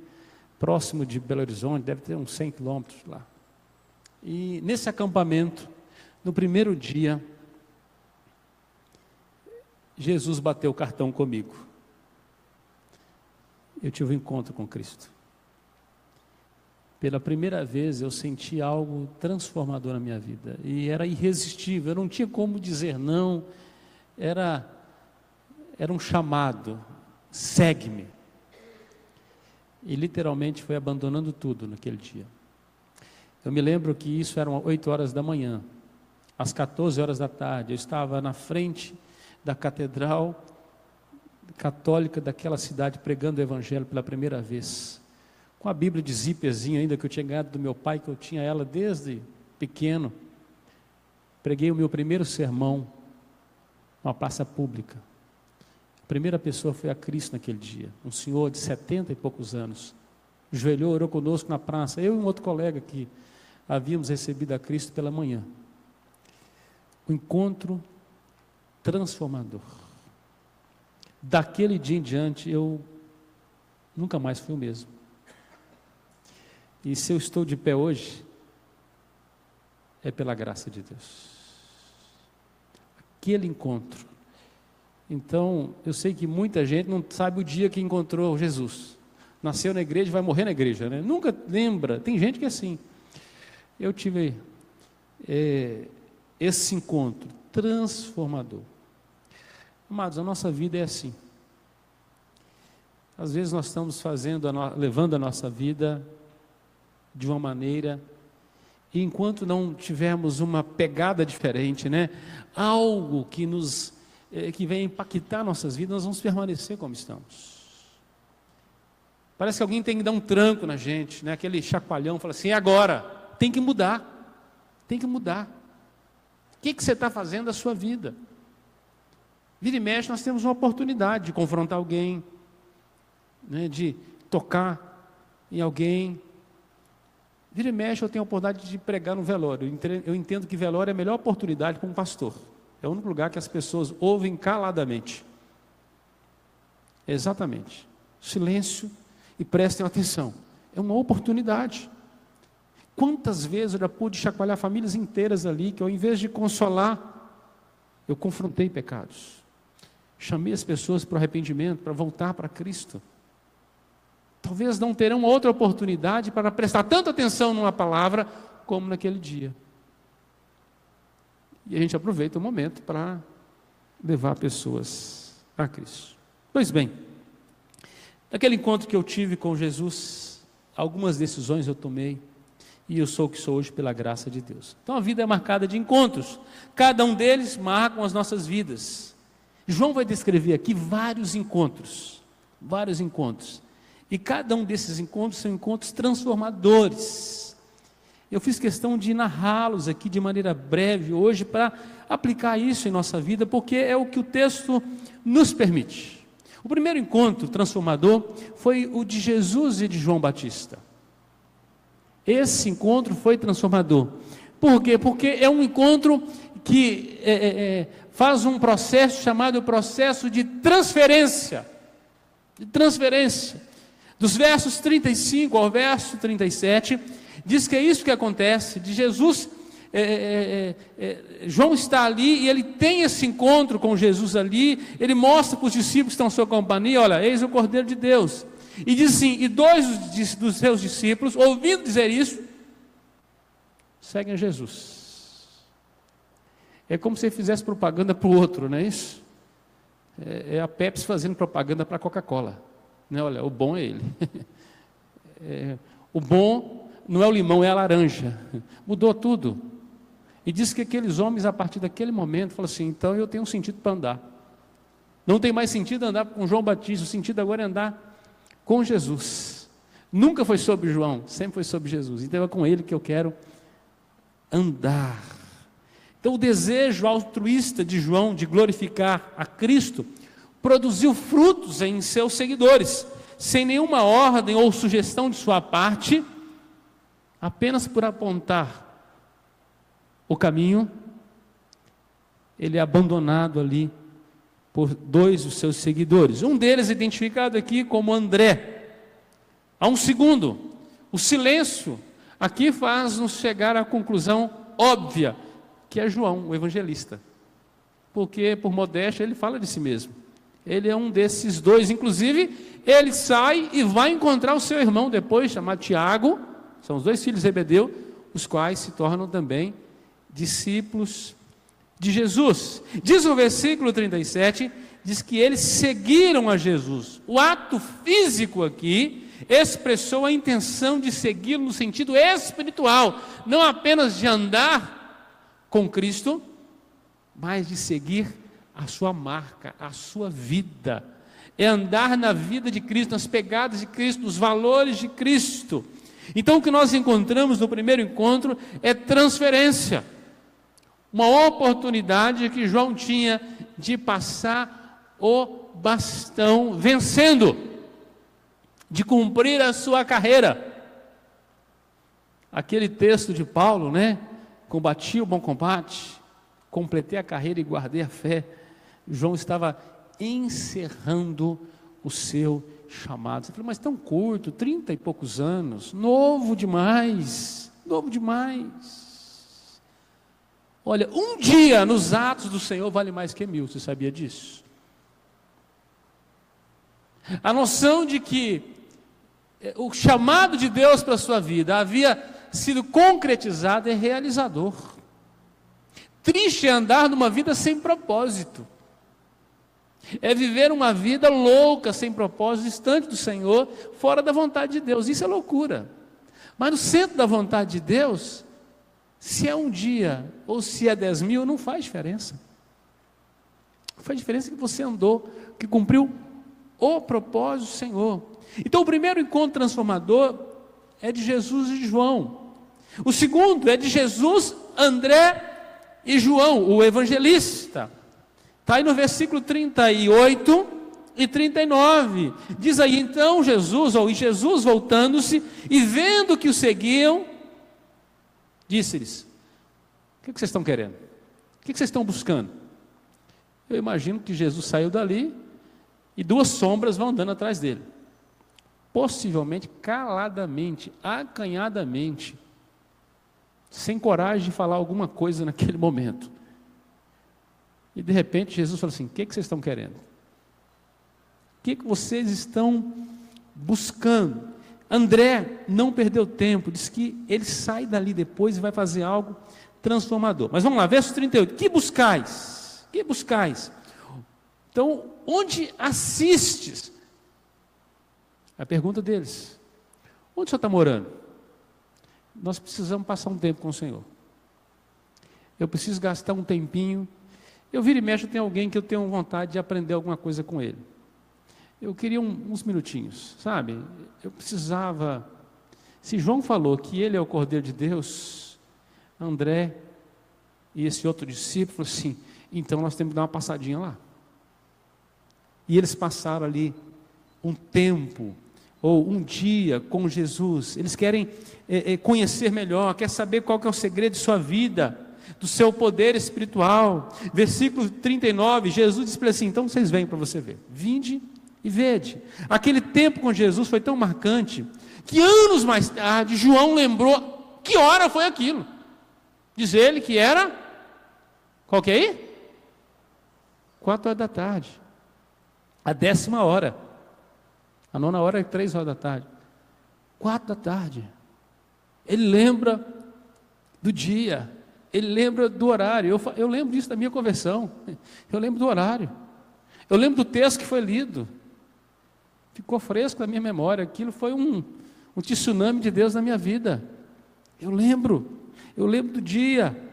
próximo de Belo Horizonte, deve ter uns 100 quilômetros lá. E nesse acampamento, no primeiro dia, Jesus bateu o cartão comigo. Eu tive um encontro com Cristo. Pela primeira vez eu senti algo transformador na minha vida. E era irresistível, eu não tinha como dizer não. Era um chamado, segue-me. E literalmente foi abandonando tudo naquele dia. Eu me lembro que isso eram 8 horas da manhã. Às 14 horas da tarde, eu estava na frente da catedral católica daquela cidade, pregando o evangelho pela primeira vez, com a Bíblia de zíperzinho ainda, que eu tinha ganhado do meu pai, que eu tinha ela desde pequeno. Preguei o meu primeiro sermão numa praça pública. A primeira pessoa foi a Cristo naquele dia, um senhor de 70 e poucos anos, ajoelhou, orou conosco na praça, eu e um outro colega que havíamos recebido a Cristo pela manhã. O encontro transformador. Daquele dia em diante, eu nunca mais fui o mesmo. E se eu estou de pé hoje, é pela graça de Deus. Aquele encontro. Então, eu sei que muita gente não sabe o dia que encontrou Jesus. Nasceu na igreja, vai morrer na igreja, né? Nunca lembra. Tem gente que é assim. Eu tive esse encontro transformador. Amados, a nossa vida é assim. Às vezes nós estamos levando a nossa vida de uma maneira, e enquanto não tivermos uma pegada diferente, né, algo que venha impactar nossas vidas, nós vamos permanecer como estamos. Parece que alguém tem que dar um tranco na gente, né, aquele chacoalhão, fala assim, agora, tem que mudar, tem que mudar. O que você está fazendo da sua vida? Vira e mexe, nós temos uma oportunidade de confrontar alguém, né, de tocar em alguém. Vira e mexe, eu tenho a oportunidade de pregar no velório. Eu entendo que velório é a melhor oportunidade para um pastor. É o único lugar que as pessoas ouvem caladamente. Exatamente. Silêncio e prestem atenção. É uma oportunidade. Quantas vezes eu já pude chacoalhar famílias inteiras ali, que ao invés de consolar, eu confrontei pecados. Chamei as pessoas para o arrependimento, para voltar para Cristo. Talvez não terão outra oportunidade para prestar tanta atenção numa palavra como naquele dia. E a gente aproveita o momento para levar pessoas a Cristo. Pois bem, naquele encontro que eu tive com Jesus, algumas decisões eu tomei, e eu sou o que sou hoje pela graça de Deus. Então a vida é marcada de encontros, cada um deles marcam as nossas vidas. João vai descrever aqui vários encontros, e cada um desses encontros são encontros transformadores. Eu fiz questão de narrá-los aqui de maneira breve hoje, para aplicar isso em nossa vida, porque é o que o texto nos permite. O primeiro encontro transformador foi o de Jesus e de João Batista. Esse encontro foi transformador. Por quê? Porque é um encontro que faz um processo chamado processo de transferência. Dos versos 35 ao verso 37, diz que é isso que acontece, de Jesus, João está ali, e ele tem esse encontro com Jesus ali, ele mostra para os discípulos que estão em sua companhia, olha, eis o Cordeiro de Deus, e diz assim, e 2 dos seus discípulos, ouvindo dizer isso, seguem a Jesus. É como se ele fizesse propaganda para o outro, não é isso? É a Pepsi fazendo propaganda para a Coca-Cola, né? Olha, o bom é ele. O bom não é o limão, é a laranja. Mudou tudo. E diz que aqueles homens, a partir daquele momento, falam assim, então eu tenho um sentido para andar. Não tem mais sentido andar com João Batista, o sentido agora é andar com Jesus. Nunca foi sobre João, sempre foi sobre Jesus. Então é com ele que eu quero andar. Então o desejo altruísta de João de glorificar a Cristo produziu frutos em seus seguidores, sem nenhuma ordem ou sugestão de sua parte, apenas por apontar o caminho, ele é abandonado ali por dois dos seus seguidores. Um deles identificado aqui como André. Há um segundo. O silêncio aqui faz-nos chegar à conclusão óbvia, que é João, o evangelista. Porque, por modéstia, ele fala de si mesmo. Ele é um desses dois. Inclusive, ele sai e vai encontrar o seu irmão depois, chamado Tiago. São os dois filhos de Zebedeu, os quais se tornam também discípulos de Jesus. Diz o versículo 37, diz que eles seguiram a Jesus. O ato físico aqui expressou a intenção de segui-lo no sentido espiritual, não apenas de andar com Cristo, mas de seguir a sua marca, a sua vida. É andar na vida de Cristo, nas pegadas de Cristo, nos valores de Cristo. Então o que nós encontramos no primeiro encontro é transferência. Uma oportunidade que João tinha de passar o bastão vencendo, de cumprir a sua carreira. Aquele texto de Paulo, né? Combati o bom combate, completei a carreira e guardei a fé. João estava encerrando o seu chamado. Você falou, mas tão curto, 30 e poucos anos, novo demais, novo demais. Olha, um dia nos atos do Senhor vale mais que 1000, você sabia disso? A noção de que o chamado de Deus para a sua vida havia sido concretizado é realizador. Triste é andar numa vida sem propósito. É viver uma vida louca, sem propósito, distante do Senhor, fora da vontade de Deus. Isso é loucura. Mas no centro da vontade de Deus, se é um dia ou se é 10.000, não faz diferença. Não faz diferença que você andou, que cumpriu o propósito do Senhor. Então o primeiro encontro transformador é de Jesus e de João. O segundo é de Jesus, André e João, o evangelista. Está aí no versículo 38 e 39. Diz aí, então Jesus, ou Jesus voltando-se e vendo que o seguiam, disse-lhes, o que vocês estão querendo? O que vocês estão buscando? Eu imagino que Jesus saiu dali e 2 sombras vão andando atrás dele. Possivelmente, caladamente, acanhadamente, sem coragem de falar alguma coisa naquele momento. E de repente Jesus falou assim, o que vocês estão querendo? O que vocês estão buscando? André não perdeu tempo, diz que ele sai dali depois e vai fazer algo transformador. Mas vamos lá, verso 38, que buscais? Que buscais? Então, onde assistes? A pergunta deles, onde o senhor está morando? Nós precisamos passar um tempo com o Senhor. Eu preciso gastar um tempinho. Eu viro e mexo, tem alguém que eu tenho vontade de aprender alguma coisa com ele. Eu queria uns minutinhos, sabe? Eu precisava. Se João falou que ele é o Cordeiro de Deus, André e esse outro discípulo falou assim, então nós temos que dar uma passadinha lá. E eles passaram ali um tempo, ou um dia com Jesus. Eles querem conhecer melhor, quer saber qual que é o segredo de sua vida, do seu poder espiritual. Versículo 39, Jesus disse para ele assim, então vocês vêm para você ver, vinde e vede. Aquele tempo com Jesus foi tão marcante, que anos mais tarde, João lembrou, que hora foi aquilo? Diz ele que era, qual que é aí? 4 horas da tarde, a 10ª hora, a 9ª hora é 3 horas da tarde, 4 da tarde, ele lembra do dia, ele lembra do horário. Eu lembro disso da minha conversão, eu lembro do horário, eu lembro do texto que foi lido, ficou fresco na minha memória, aquilo foi um tsunami de Deus na minha vida, eu lembro do dia.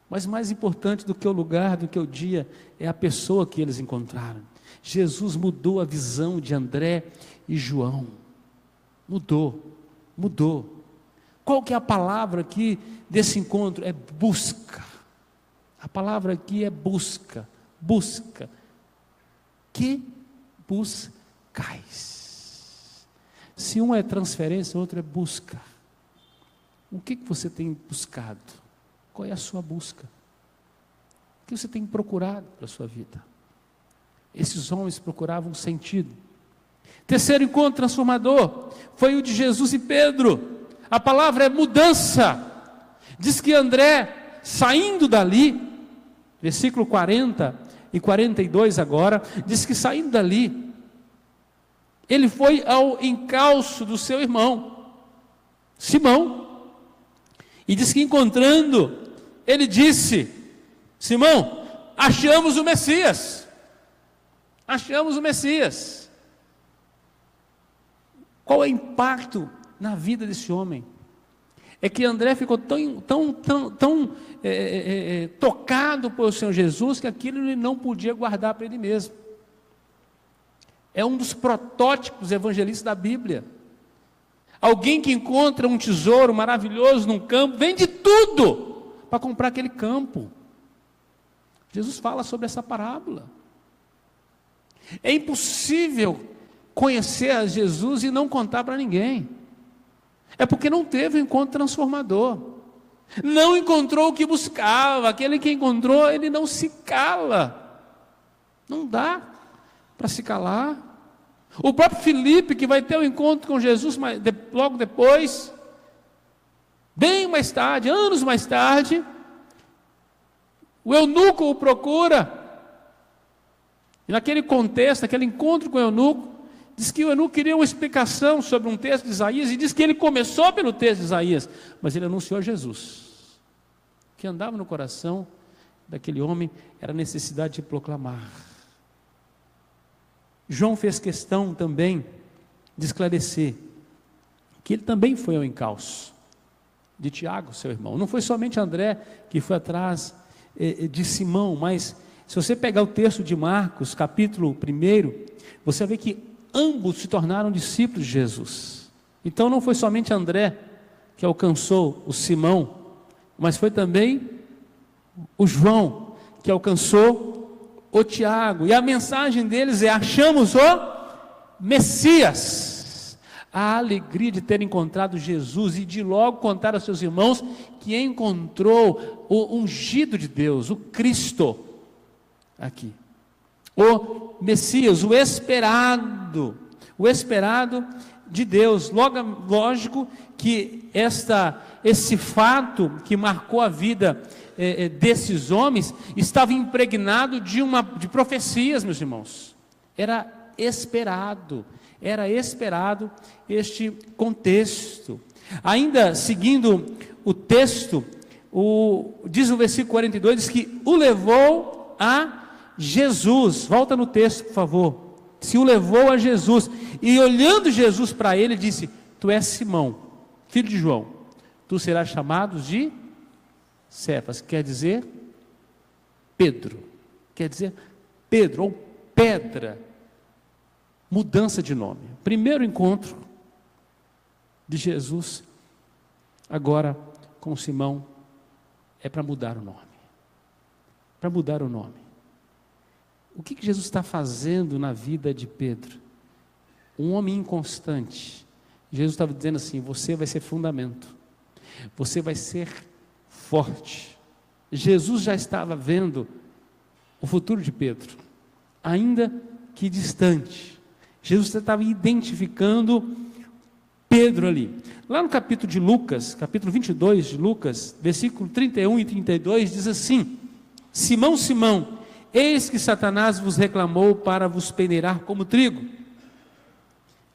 Mas mais importante do que o lugar, do que o dia, é a pessoa que eles encontraram. Jesus mudou a visão de André e João, mudou. Qual que é a palavra aqui desse encontro? É busca. A palavra aqui é busca. Que buscais. Se um é transferência, o outro é busca. O que você tem buscado? Qual é a sua busca? O que você tem procurado para a sua vida? Esses homens procuravam sentido. Terceiro encontro transformador foi o de Jesus e Pedro. A palavra é mudança. Diz que André, saindo dali, versículo 40 e 42 agora, diz que saindo dali, ele foi ao encalço do seu irmão, Simão, e diz que encontrando, ele disse: Simão, achamos o Messias. Achamos o Messias. Qual é o impacto na vida desse homem? É que André ficou tão tocado pelo Senhor Jesus, que aquilo ele não podia guardar para ele mesmo. É um dos protótipos evangelistas da Bíblia. Alguém que encontra um tesouro maravilhoso num campo, vende tudo para comprar aquele campo. Jesus fala sobre essa parábola. É impossível conhecer a Jesus e não contar para ninguém. É porque não teve um encontro transformador. Não encontrou o que buscava. Aquele que encontrou, ele não se cala. Não dá para se calar. O próprio Filipe, que vai ter um encontro com Jesus logo depois, bem mais tarde, anos mais tarde, o eunuco o procura. E naquele contexto, naquele encontro com o eunuco, diz que o eunuco queria uma explicação sobre um texto de Isaías, e diz que ele começou pelo texto de Isaías, mas ele anunciou Jesus. O que andava no coração daquele homem era a necessidade de proclamar. João fez questão também de esclarecer que ele também foi ao encalço de Tiago, seu irmão. Não foi somente André que foi atrás de Simão, mas se você pegar o texto de Marcos, capítulo 1, você vai ver que ambos se tornaram discípulos de Jesus. Então não foi somente André que alcançou o Simão, mas foi também o João que alcançou o Tiago. E a mensagem deles é: achamos o Messias. A alegria de ter encontrado Jesus e de logo contar aos seus irmãos que encontrou o ungido de Deus, o Cristo, aqui. O Messias, o esperado de Deus. Lógico que esse fato que marcou a vida desses homens estava impregnado de profecias, meus irmãos. Era esperado este contexto. Ainda seguindo o texto, diz o versículo 42, diz que o levou a Jesus. Volta no texto, por favor. Se o levou a Jesus, e olhando Jesus para ele, disse: tu és Simão, filho de João, tu serás chamado de Cefas, quer dizer Pedro, ou pedra. Mudança de nome. Primeiro encontro de Jesus agora com Simão é para mudar o nome. O que Jesus está fazendo na vida de Pedro? Um homem inconstante. Jesus estava dizendo assim: você vai ser fundamento, você vai ser forte. Jesus já estava vendo o futuro de Pedro, ainda que distante. Jesus estava identificando Pedro ali. Lá no capítulo de Lucas, capítulo 22 de Lucas, versículo 31 e 32, diz assim: Simão, Simão, eis que Satanás vos reclamou para vos peneirar como trigo.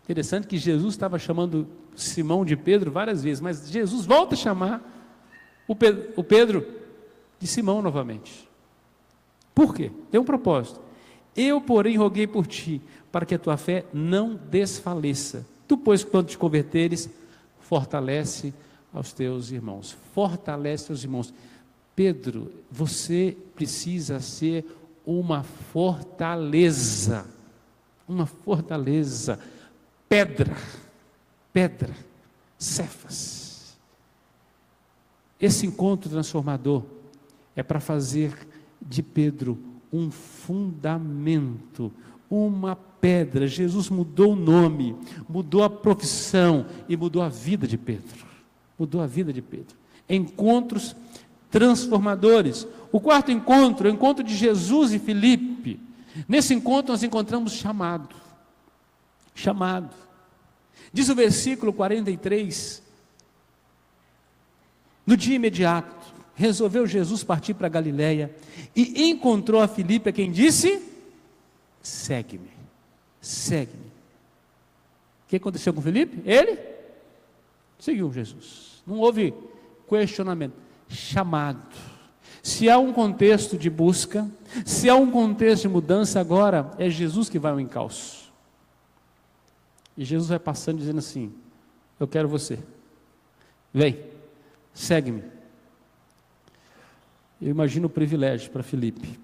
Interessante que Jesus estava chamando Simão de Pedro várias vezes, mas Jesus volta a chamar o Pedro de Simão novamente. Por quê? Tem um propósito. Eu, porém, roguei por ti, para que a tua fé não desfaleça. Tu, pois, quando te converteres, fortalece aos teus irmãos. Fortalece aos irmãos. Pedro, você precisa ser uma fortaleza. Uma fortaleza. Pedra. Cefas. Esse encontro transformador é para fazer de Pedro um fundamento uma pedra. Jesus mudou o nome, mudou a profissão e mudou a vida de Pedro. Mudou a vida de Pedro. Encontros transformadores. O quarto encontro é o encontro de Jesus e Filipe. Nesse encontro nós encontramos chamado. Chamado. Diz o versículo 43. No dia imediato, resolveu Jesus partir para Galiléia e encontrou a Filipe, a quem disse: segue-me, segue-me. O que aconteceu com Filipe? Ele seguiu Jesus. Não houve questionamento. Chamado. Se há um contexto de busca, se há um contexto de mudança, agora é Jesus que vai ao encalço. E Jesus vai passando dizendo assim: eu quero você, vem, segue-me. Eu imagino o privilégio para Filipe.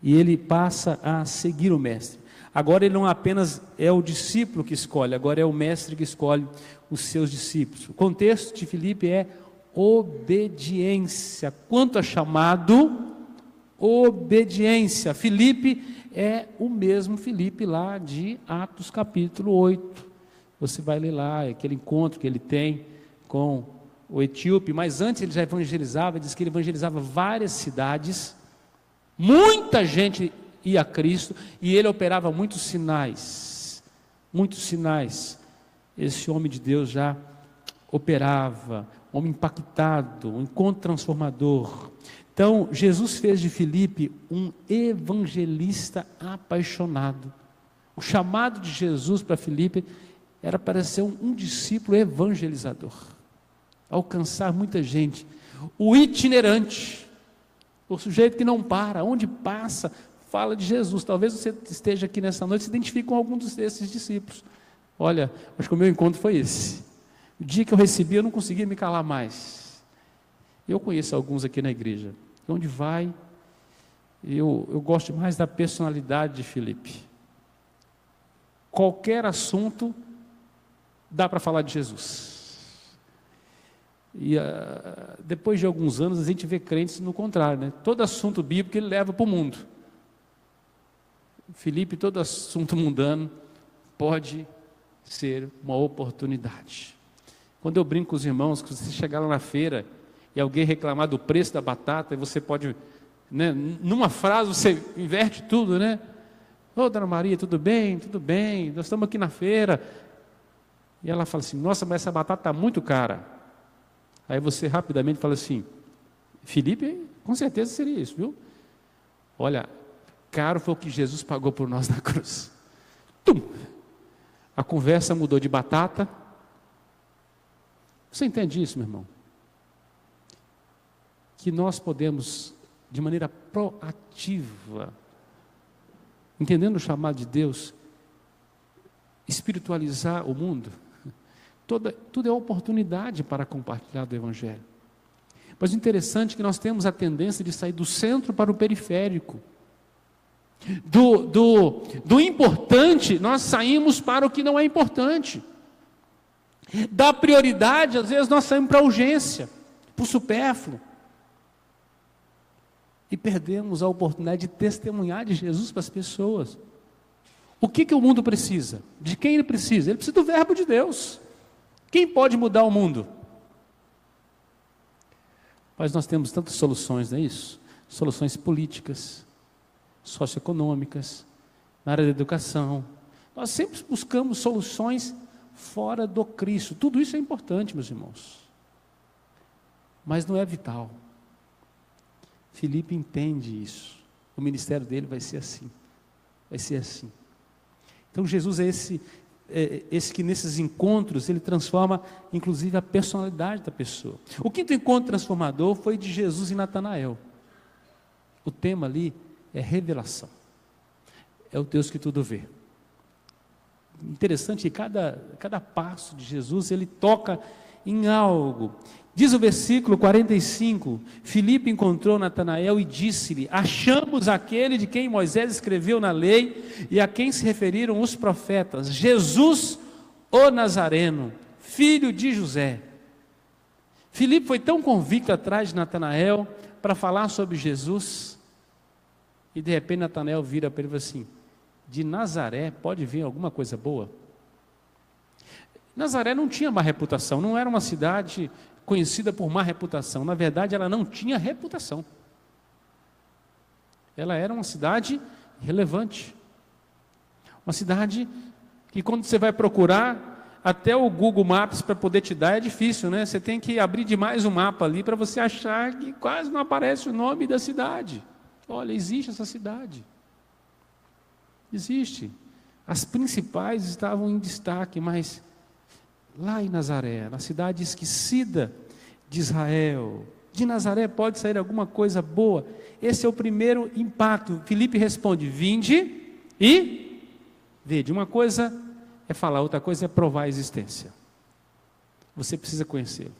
E ele passa a seguir o mestre. Agora ele não apenas é o discípulo que escolhe, agora é o mestre que escolhe os seus discípulos. O contexto de Filipe é obediência. Quanto a chamado, obediência. Filipe é o mesmo Filipe lá de Atos capítulo 8. Você vai ler lá, aquele encontro que ele tem com o etíope, mas antes ele já evangelizava, diz que ele evangelizava várias cidades, muita gente ia a Cristo, e ele operava muitos sinais, esse homem de Deus já operava, homem impactado, um encontro transformador. Então, Jesus fez de Filipe um evangelista apaixonado. O chamado de Jesus para Filipe era para ser um discípulo evangelizador, alcançar muita gente, o itinerante, o sujeito que não para, onde passa, fala de Jesus. Talvez você esteja aqui nessa noite e se identifique com algum desses discípulos. Olha, acho que o meu encontro foi esse. O dia que eu recebi, eu não conseguia me calar mais. Eu conheço alguns aqui na igreja. Onde vai, eu gosto mais da personalidade de Filipe. Qualquer assunto dá para falar de Jesus. E depois de alguns anos a gente vê crentes no contrário, né? Todo assunto bíblico ele leva para o mundo. Filipe, todo assunto mundano pode ser uma oportunidade. Quando eu brinco com os irmãos, que você chegar lá na feira e alguém reclamar do preço da batata, e você pode, né, numa frase você inverte tudo, né? Ô, dona Maria, tudo bem? Tudo bem, nós estamos aqui na feira. E ela fala assim: nossa, mas essa batata está muito cara. Aí você rapidamente fala assim: Filipe, com certeza seria isso, viu? Olha, caro foi o que Jesus pagou por nós na cruz. Tum! A conversa mudou de batata. Você entende isso, meu irmão? Que nós podemos, de maneira proativa, entendendo o chamado de Deus, espiritualizar o mundo. Tudo é oportunidade para compartilhar do Evangelho. Mas o interessante é que nós temos a tendência de sair do centro para o periférico. Do importante, nós saímos para o que não é importante. Da prioridade, às vezes nós saímos para a urgência, para o supérfluo. E perdemos a oportunidade de testemunhar de Jesus para as pessoas. O que o mundo precisa? De quem ele precisa? Ele precisa do verbo de Deus. Quem pode mudar o mundo? Mas nós temos tantas soluções, não é isso? Soluções políticas, socioeconômicas, na área da educação. Nós sempre buscamos soluções fora do Cristo. Tudo isso é importante, meus irmãos. Mas não é vital. Filipe entende isso. O ministério dele vai ser assim. Vai ser assim. Então Jesus é esse que nesses encontros ele transforma inclusive a personalidade da pessoa. O quinto encontro transformador foi de Jesus e Natanael. O tema ali é revelação. É o Deus que tudo vê. Interessante que cada passo de Jesus ele toca em algo. Diz o versículo 45, Filipe encontrou Natanael e disse-lhe: achamos aquele de quem Moisés escreveu na lei e a quem se referiram os profetas, Jesus o Nazareno, filho de José. Filipe foi tão convicto atrás de Natanael para falar sobre Jesus, e de repente Natanael vira para ele e fala assim: de Nazaré pode vir alguma coisa boa? Nazaré não tinha má reputação, não era uma cidade conhecida por má reputação. Na verdade, ela não tinha reputação. Ela era uma cidade relevante. Uma cidade que, quando você vai procurar, até o Google Maps para poder te dar é difícil, né? Você tem que abrir demais o mapa ali para você achar que quase não aparece o nome da cidade. Olha, existe essa cidade. Existe. As principais estavam em destaque, mas lá em Nazaré, na cidade esquecida de Israel, de Nazaré pode sair alguma coisa boa. Esse é o primeiro impacto. Filipe responde: vinde e vede. Uma coisa é falar, outra coisa é provar a existência. Você precisa conhecê-lo.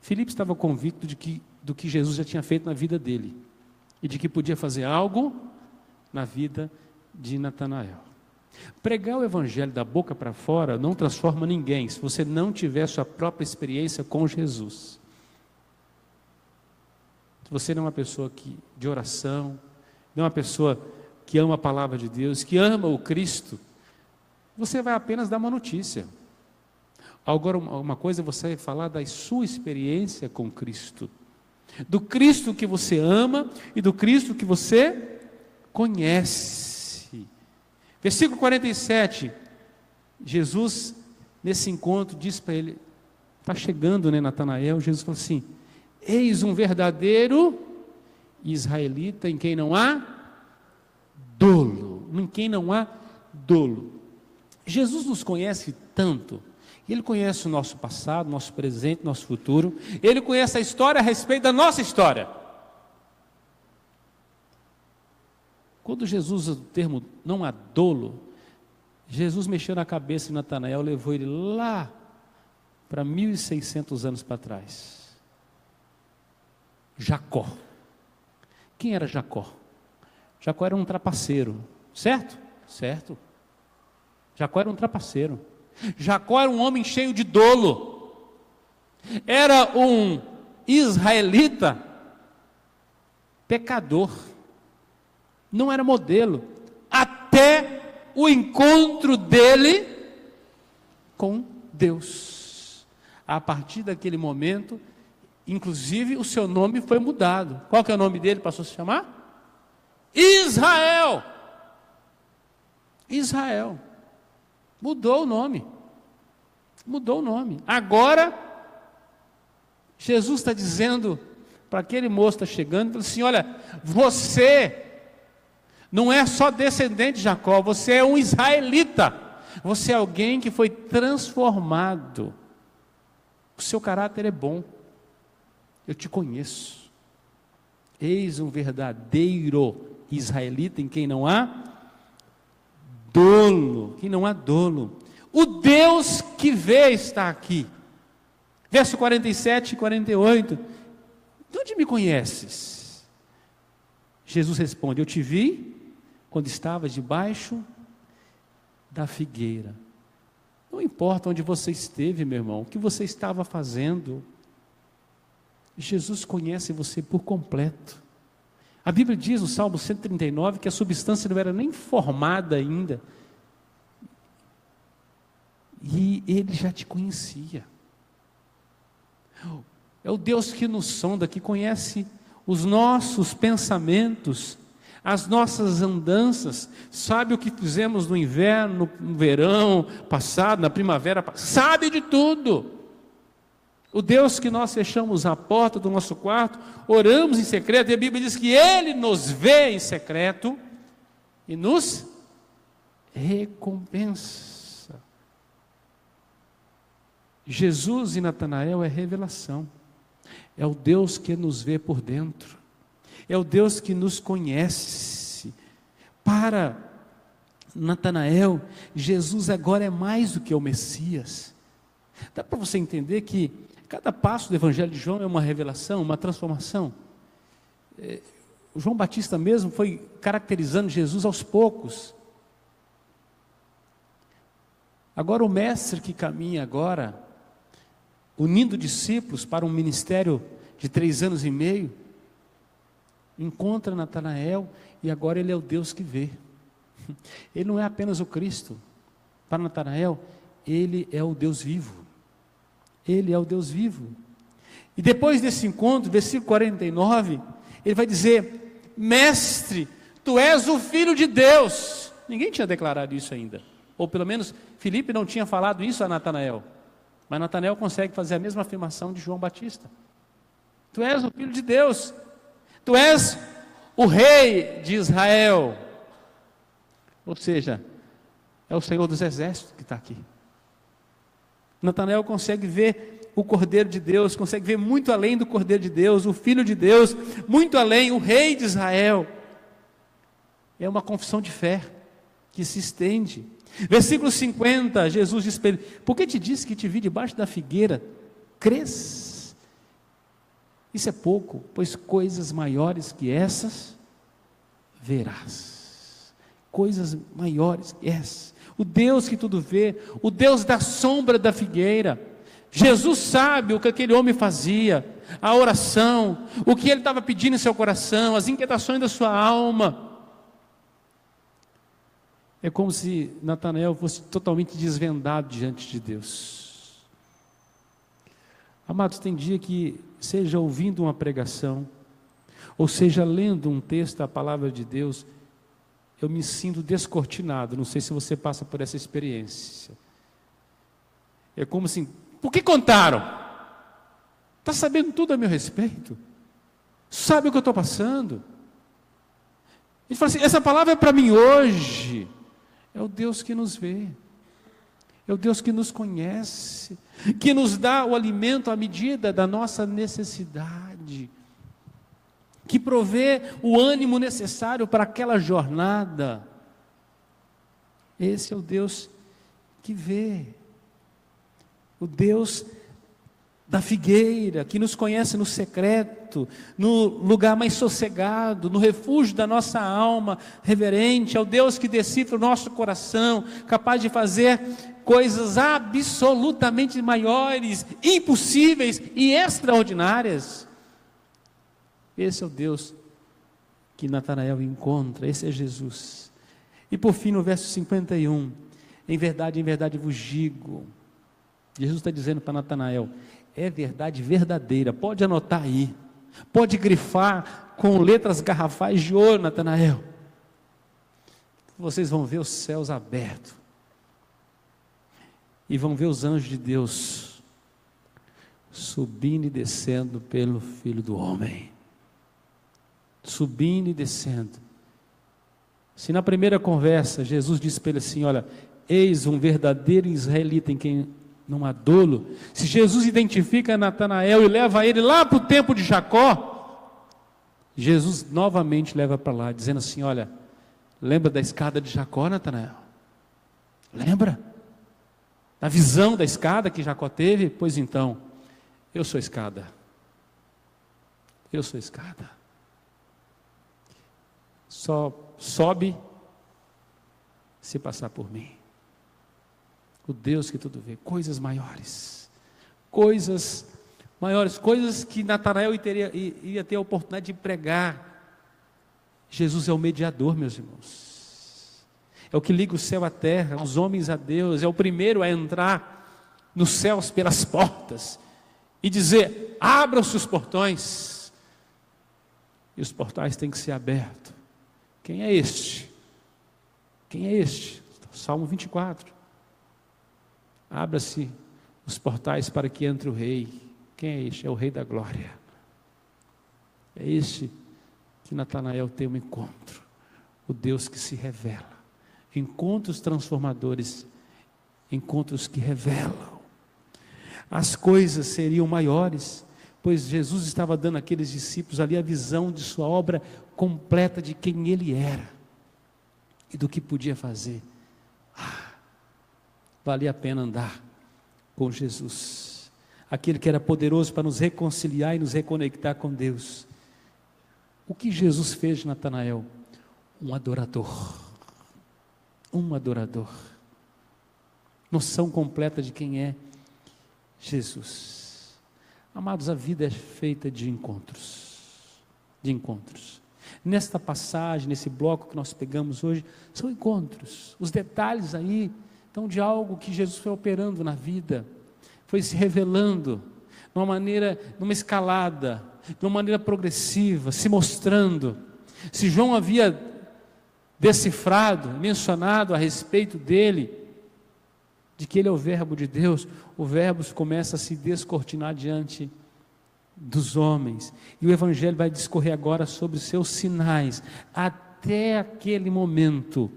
Filipe estava convicto do que Jesus já tinha feito na vida dele e de que podia fazer algo na vida de Natanael. Pregar o evangelho da boca para fora não transforma ninguém se você não tiver sua própria experiência com Jesus. Se você não é uma pessoa de oração, não é uma pessoa que ama a palavra de Deus, que ama o Cristo, você vai apenas dar uma notícia. Agora, uma coisa é você falar da sua experiência com Cristo, do Cristo que você ama e do Cristo que você conhece. Versículo 47, Jesus, nesse encontro, diz para ele, está chegando, né, Natanael, Jesus falou assim: eis um verdadeiro israelita em quem não há dolo, em quem não há dolo. Jesus nos conhece tanto, Ele conhece o nosso passado, nosso presente, nosso futuro, Ele conhece a história a respeito da nossa história. Quando Jesus usa o termo não há dolo, Jesus mexeu na cabeça de Natanael, levou ele lá para 1.600 anos para trás. Jacó. Quem era Jacó? Jacó era um trapaceiro, certo? Certo. Jacó era um trapaceiro. Jacó era um homem cheio de dolo. Era um israelita pecador. Não era modelo, até o encontro dele com Deus. A partir daquele momento, inclusive o seu nome foi mudado. Qual que é o nome dele? Passou a se chamar? Israel. Israel. Mudou o nome. Mudou o nome. Agora, Jesus está dizendo para aquele moço que está chegando, assim: olha, você não é só descendente de Jacó, você é um israelita. Você é alguém que foi transformado. O seu caráter é bom. Eu te conheço. Eis um verdadeiro israelita em quem não há dolo. Quem não há dolo. O Deus que vê está aqui. Verso 47 e 48. De onde me conheces? Jesus responde: eu te vi quando estavas debaixo da figueira. Não importa onde você esteve, meu irmão, o que você estava fazendo, Jesus conhece você por completo. A Bíblia diz no Salmo 139 que a substância não era nem formada ainda, e Ele já te conhecia. É o Deus que nos sonda, que conhece os nossos pensamentos, as nossas andanças, sabe o que fizemos no inverno, no verão passado, na primavera passada, sabe de tudo. O Deus que nós fechamos a porta do nosso quarto, oramos em secreto, e a Bíblia diz que Ele nos vê em secreto e nos recompensa. Jesus e Natanael é revelação, é o Deus que nos vê por dentro, é o Deus que nos conhece. Para Natanael, Jesus agora é mais do que o Messias. Dá para você entender que cada passo do Evangelho de João é uma revelação, uma transformação. O João Batista mesmo foi caracterizando Jesus aos poucos. Agora o mestre que caminha agora, unindo discípulos para um ministério de 3 anos e meio, encontra Natanael e agora ele é o Deus que vê. Ele não é apenas o Cristo. Para Natanael, ele é o Deus vivo. Ele é o Deus vivo. E depois desse encontro, versículo 49, ele vai dizer: Mestre, tu és o Filho de Deus. Ninguém tinha declarado isso ainda. Ou pelo menos, Filipe não tinha falado isso a Natanael. Mas Natanael consegue fazer a mesma afirmação de João Batista. Tu és o Filho de Deus. Tu és o Rei de Israel. Ou seja, é o Senhor dos Exércitos que está aqui. Natanael consegue ver o Cordeiro de Deus, consegue ver muito além do Cordeiro de Deus, o Filho de Deus, muito além, o Rei de Israel. É uma confissão de fé que se estende. Versículo 50, Jesus diz para ele: por que te disse que te vi debaixo da figueira? Crês? Isso é pouco, pois coisas maiores que essas verás. Coisas maiores que essas. O Deus que tudo vê, o Deus da sombra da figueira. Jesus sabe o que aquele homem fazia, a oração, o que ele estava pedindo em seu coração, as inquietações da sua alma. É como se Natanael fosse totalmente desvendado diante de Deus. Amados, tem dia que, seja ouvindo uma pregação, ou seja lendo um texto da palavra de Deus, eu me sinto descortinado. Não sei se você passa por essa experiência. É como assim: por que contaram? Está sabendo tudo a meu respeito? Sabe o que eu estou passando? Ele fala assim: essa palavra é para mim hoje. É o Deus que nos vê, é o Deus que nos conhece, que nos dá o alimento à medida da nossa necessidade, que provê o ânimo necessário para aquela jornada. Esse é o Deus que vê, o Deus da figueira, que nos conhece no secreto, no lugar mais sossegado, no refúgio da nossa alma reverente. É o Deus que decifra o nosso coração, capaz de fazer coisas absolutamente maiores, impossíveis e extraordinárias. Esse é o Deus que Natanael encontra, esse é Jesus. E por fim, no verso 51, em verdade vos digo, Jesus está dizendo para Natanael: é verdade verdadeira, pode anotar aí, pode grifar com letras garrafais de ouro, Natanael. Vocês vão ver os céus abertos, e vão ver os anjos de Deus subindo e descendo pelo Filho do Homem, subindo e descendo. Se na primeira conversa Jesus disse para ele assim: olha, eis um verdadeiro israelita em quem não há dolo. Se Jesus identifica Natanael e leva ele lá para o tempo de Jacó, Jesus novamente leva para lá, dizendo assim: olha, lembra da escada de Jacó, Natanael? Lembra? Da visão da escada que Jacó teve? Pois então, eu sou a escada. Eu sou a escada. Só sobe se passar por mim. O Deus que tudo vê, coisas maiores, coisas que Natanael iria ter a oportunidade de pregar. Jesus é o mediador, meus irmãos, é o que liga o céu à terra, os homens a Deus, é o primeiro a entrar nos céus pelas portas e dizer: abram-se os portões, e os portais têm que ser abertos. Quem é este? Quem é este? Salmo 24. Abra-se os portais para que entre o Rei. Quem é este? É o Rei da Glória. É este que Natanael tem um encontro. O Deus que se revela. Encontros transformadores. Encontros que revelam. As coisas seriam maiores, pois Jesus estava dando àqueles discípulos ali a visão de sua obra completa, de quem ele era e do que podia fazer. Valia a pena andar com Jesus, aquele que era poderoso para nos reconciliar e nos reconectar com Deus. O que Jesus fez de Natanael? Um adorador, noção completa de quem é Jesus. Amados, a vida é feita de encontros, Nesta passagem, nesse bloco que nós pegamos hoje, são encontros. Os detalhes aí estão de algo que Jesus foi operando na vida, foi se revelando numa escalada, de uma maneira progressiva, se mostrando. Se João havia decifrado, mencionado a respeito dele, de que ele é o verbo de Deus, o verbo começa a se descortinar diante dos homens, e o Evangelho vai discorrer agora sobre os seus sinais. Até aquele momento,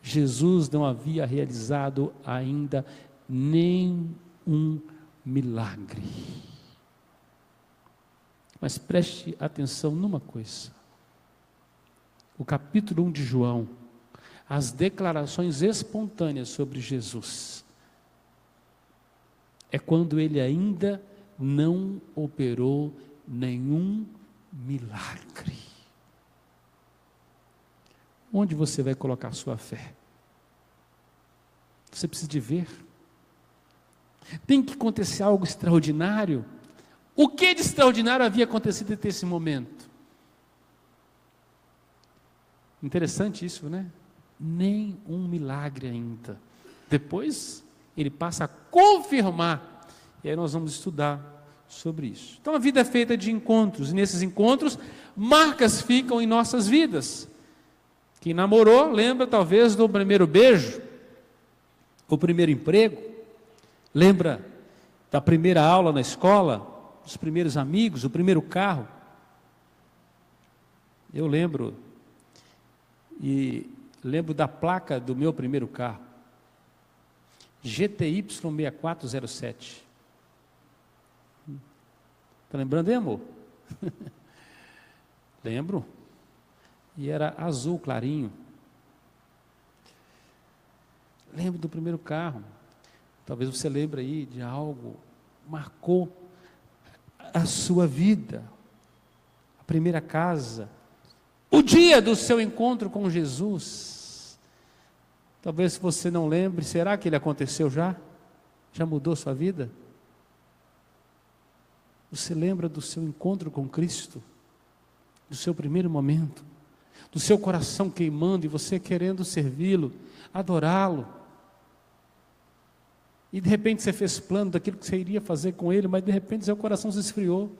Jesus não havia realizado ainda nenhum milagre. Mas preste atenção numa coisa, o capítulo 1 de João, as declarações espontâneas sobre Jesus, é quando ele ainda não operou nenhum milagre. Onde você vai colocar sua fé? Você precisa de ver. Tem que acontecer algo extraordinário. O que de extraordinário havia acontecido até esse momento? Interessante isso, né? Nem um milagre ainda. Depois ele passa a confirmar. E aí nós vamos estudar sobre isso. Então a vida é feita de encontros, e nesses encontros, marcas ficam em nossas vidas. Quem namorou, lembra talvez do primeiro beijo, o primeiro emprego, lembra da primeira aula na escola, dos primeiros amigos, o primeiro carro. Eu lembro, e lembro da placa do meu primeiro carro, GTY 6407. Está lembrando, hein, amor? Lembro. E era azul clarinho. Lembro do primeiro carro. Talvez você lembre aí de algo que marcou a sua vida. A primeira casa. O dia do seu encontro com Jesus. Talvez você não lembre. Será que ele aconteceu já? Já mudou sua vida? Você lembra do seu encontro com Cristo? Do seu primeiro momento? Do seu coração queimando e você querendo servi-lo, adorá-lo? E de repente você fez plano daquilo que você iria fazer com ele, mas de repente seu coração se esfriou,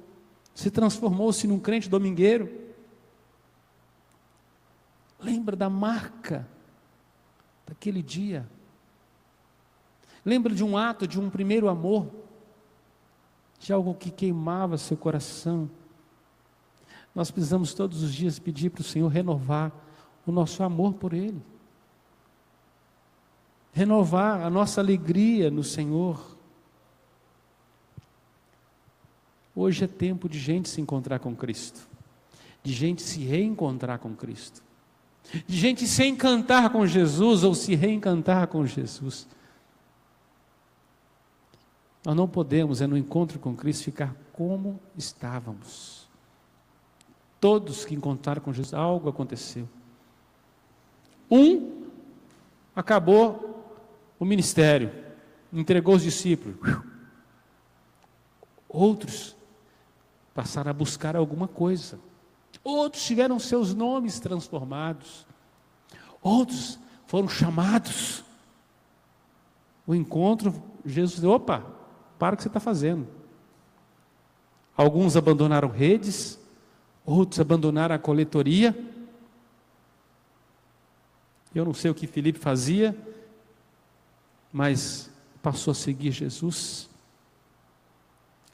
se transformou-se num crente domingueiro. Lembra da marca daquele dia? Lembra de um ato, de um primeiro amor? De algo que queimava seu coração? Nós precisamos todos os dias pedir para o Senhor renovar o nosso amor por Ele, renovar a nossa alegria no Senhor. Hoje é tempo de gente se encontrar com Cristo, de gente se reencontrar com Cristo, de gente se encantar com Jesus ou se reencantar com Jesus. Nós não podemos, no encontro com Cristo, ficar como estávamos. Todos que encontraram com Jesus, algo aconteceu. Acabou o ministério, entregou os discípulos. Outros passaram a buscar alguma coisa. Outros tiveram seus nomes transformados. Outros foram chamados. O encontro, Jesus disse: opa, para o que você está fazendo. Alguns abandonaram redes, outros abandonaram a coletoria. Eu não sei o que Filipe fazia, mas passou a seguir Jesus,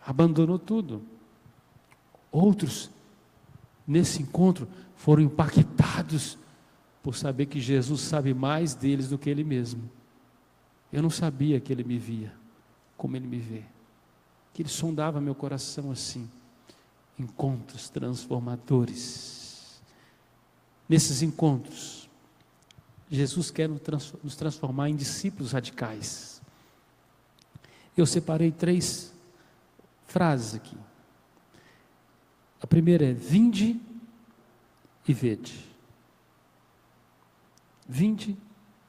abandonou tudo. Outros, nesse encontro, foram impactados por saber que Jesus sabe mais deles do que ele mesmo. Eu não sabia que ele me via como ele me vê, que ele sondava meu coração assim. Encontros transformadores. Nesses encontros, Jesus quer nos transformar em discípulos radicais. Eu separei 3 frases aqui. A primeira é: vinde e vede. Vinde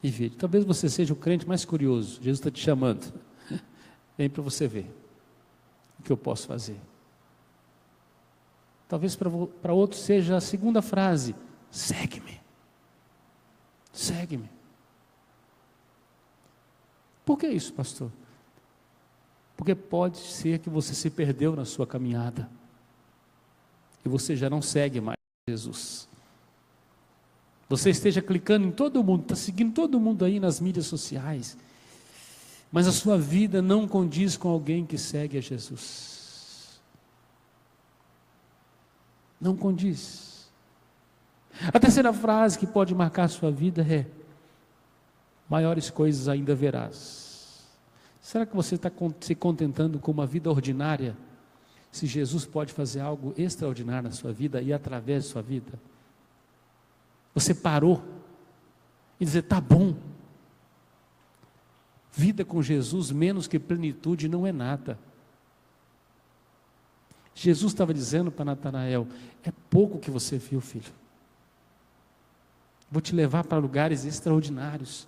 e vede. Talvez você seja o crente mais curioso. Jesus está te chamando. Vem para você ver o que eu posso fazer. Talvez para outros seja a segunda frase: segue-me. Segue-me. Por que isso, pastor? Porque pode ser que você se perdeu na sua caminhada e você já não segue mais Jesus. Você esteja clicando em todo mundo, está seguindo todo mundo aí nas mídias sociais, mas a sua vida não condiz com alguém que segue a Jesus. Não condiz. A terceira frase que pode marcar a sua vida é: maiores coisas ainda verás. Será que você está se contentando com uma vida ordinária? Se Jesus pode fazer algo extraordinário na sua vida e através de sua vida? Você parou e dizer: tá bom. Vida com Jesus menos que plenitude não é nada. Jesus estava dizendo para Natanael: é pouco que você viu, filho. Vou te levar para lugares extraordinários.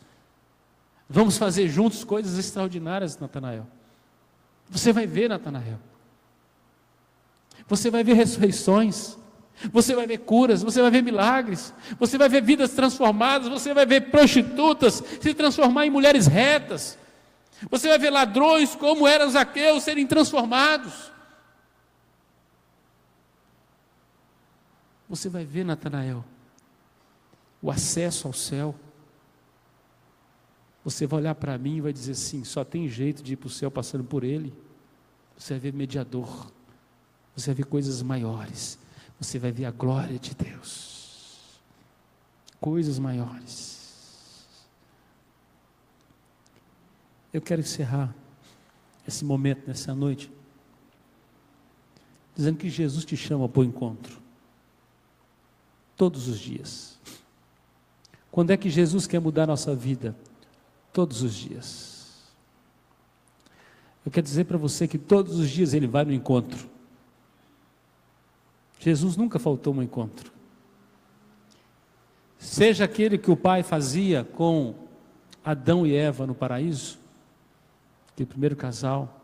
Vamos fazer juntos coisas extraordinárias, Natanael. Você vai ver, Natanael. Você vai ver ressurreições. Você vai ver curas, você vai ver milagres, você vai ver vidas transformadas, você vai ver prostitutas se transformar em mulheres retas, você vai ver ladrões como era Zaqueu serem transformados. Você vai ver, Natanael, o acesso ao céu. Você vai olhar para mim e vai dizer assim: só tem jeito de ir para o céu passando por ele. Você vai ver mediador, você vai ver coisas maiores. Você vai ver a glória de Deus, coisas maiores. Eu quero encerrar esse momento, nessa noite, dizendo que Jesus te chama para o encontro, todos os dias. Quando é que Jesus quer mudar a nossa vida? Todos os dias. Eu quero dizer para você que todos os dias Ele vai no encontro. Jesus nunca faltou um encontro. Seja aquele que o Pai fazia com Adão e Eva no paraíso, aquele primeiro casal,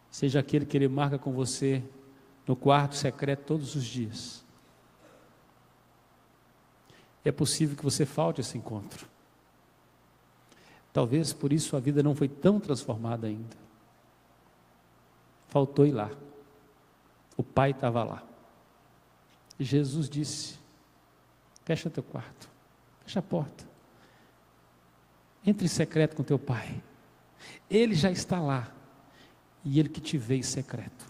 seja aquele que Ele marca com você no quarto secreto todos os dias. É possível que você falte esse encontro. Talvez por isso a vida não foi tão transformada ainda. Faltou ir lá. O Pai estava lá. E Jesus disse: fecha teu quarto, fecha a porta, entre em secreto com teu Pai. Ele já está lá, e Ele que te vê em secreto.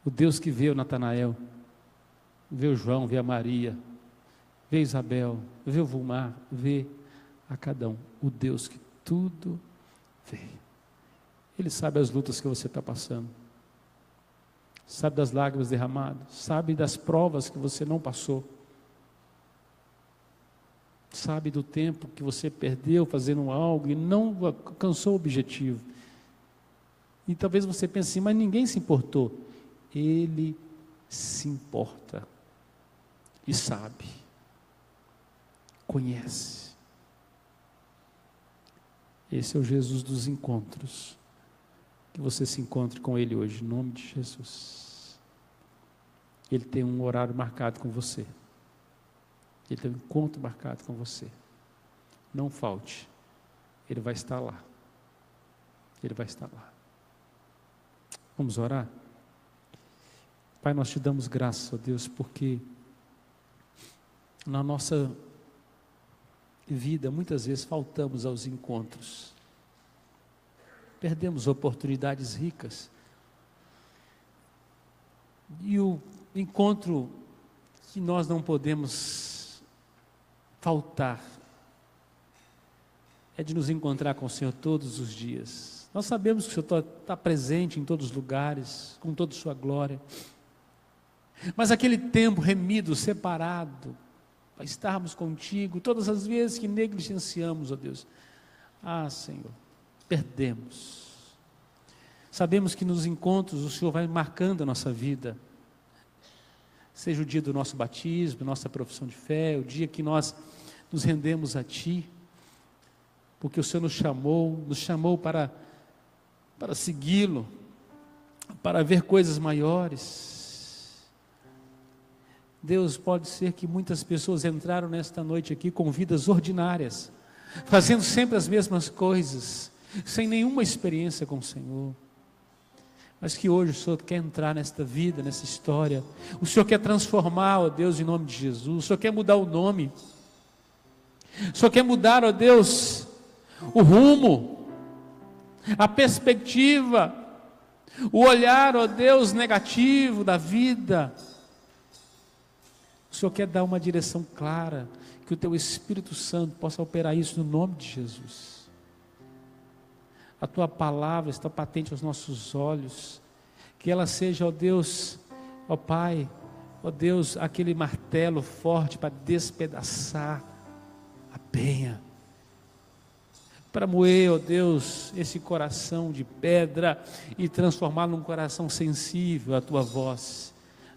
O Deus que vê o Natanael, vê o João, vê a Maria, vê a Isabel, vê o Vulmar, vê a cada um. O Deus que tudo vê. Ele sabe as lutas que você está passando, sabe das lágrimas derramadas, sabe das provas que você não passou, sabe do tempo que você perdeu fazendo algo e não alcançou o objetivo. E talvez você pense assim: mas ninguém se importou. Ele se importa e sabe, conhece. Esse é o Jesus dos encontros. Que você se encontre com Ele hoje, em nome de Jesus. Ele tem um horário marcado com você. Ele tem um encontro marcado com você. Não falte. Ele vai estar lá. Ele vai estar lá. Vamos orar? Pai, nós te damos graças, ó Deus, porque na nossa vida, muitas vezes faltamos aos encontros. Perdemos oportunidades ricas. E o encontro que nós não podemos faltar é de nos encontrar com o Senhor todos os dias. Nós sabemos que o Senhor está presente em todos os lugares, com toda a sua glória. Mas aquele tempo remido, separado, para estarmos contigo, todas as vezes que negligenciamos, ó Deus, Senhor, perdemos. Sabemos que nos encontros o Senhor vai marcando a nossa vida, seja o dia do nosso batismo, nossa profissão de fé, o dia que nós nos rendemos a Ti, porque o Senhor nos chamou para segui-lo, para ver coisas maiores. Deus, pode ser que muitas pessoas entraram nesta noite aqui com vidas ordinárias, fazendo sempre as mesmas coisas, sem nenhuma experiência com o Senhor. Mas que hoje o Senhor quer entrar nesta vida, nessa história. O Senhor quer transformar, ó Deus, em nome de Jesus. O Senhor quer mudar o nome. O Senhor quer mudar, ó Deus, o rumo, a perspectiva, o olhar, ó Deus, negativo da vida. O Senhor quer dar uma direção clara, que o Teu Espírito Santo possa operar isso no nome de Jesus. A Tua palavra está patente aos nossos olhos, que ela seja, ó Deus, ó Pai, ó Deus, aquele martelo forte para despedaçar a penha, para moer, ó Deus, esse coração de pedra e transformá-lo num coração sensível à Tua voz,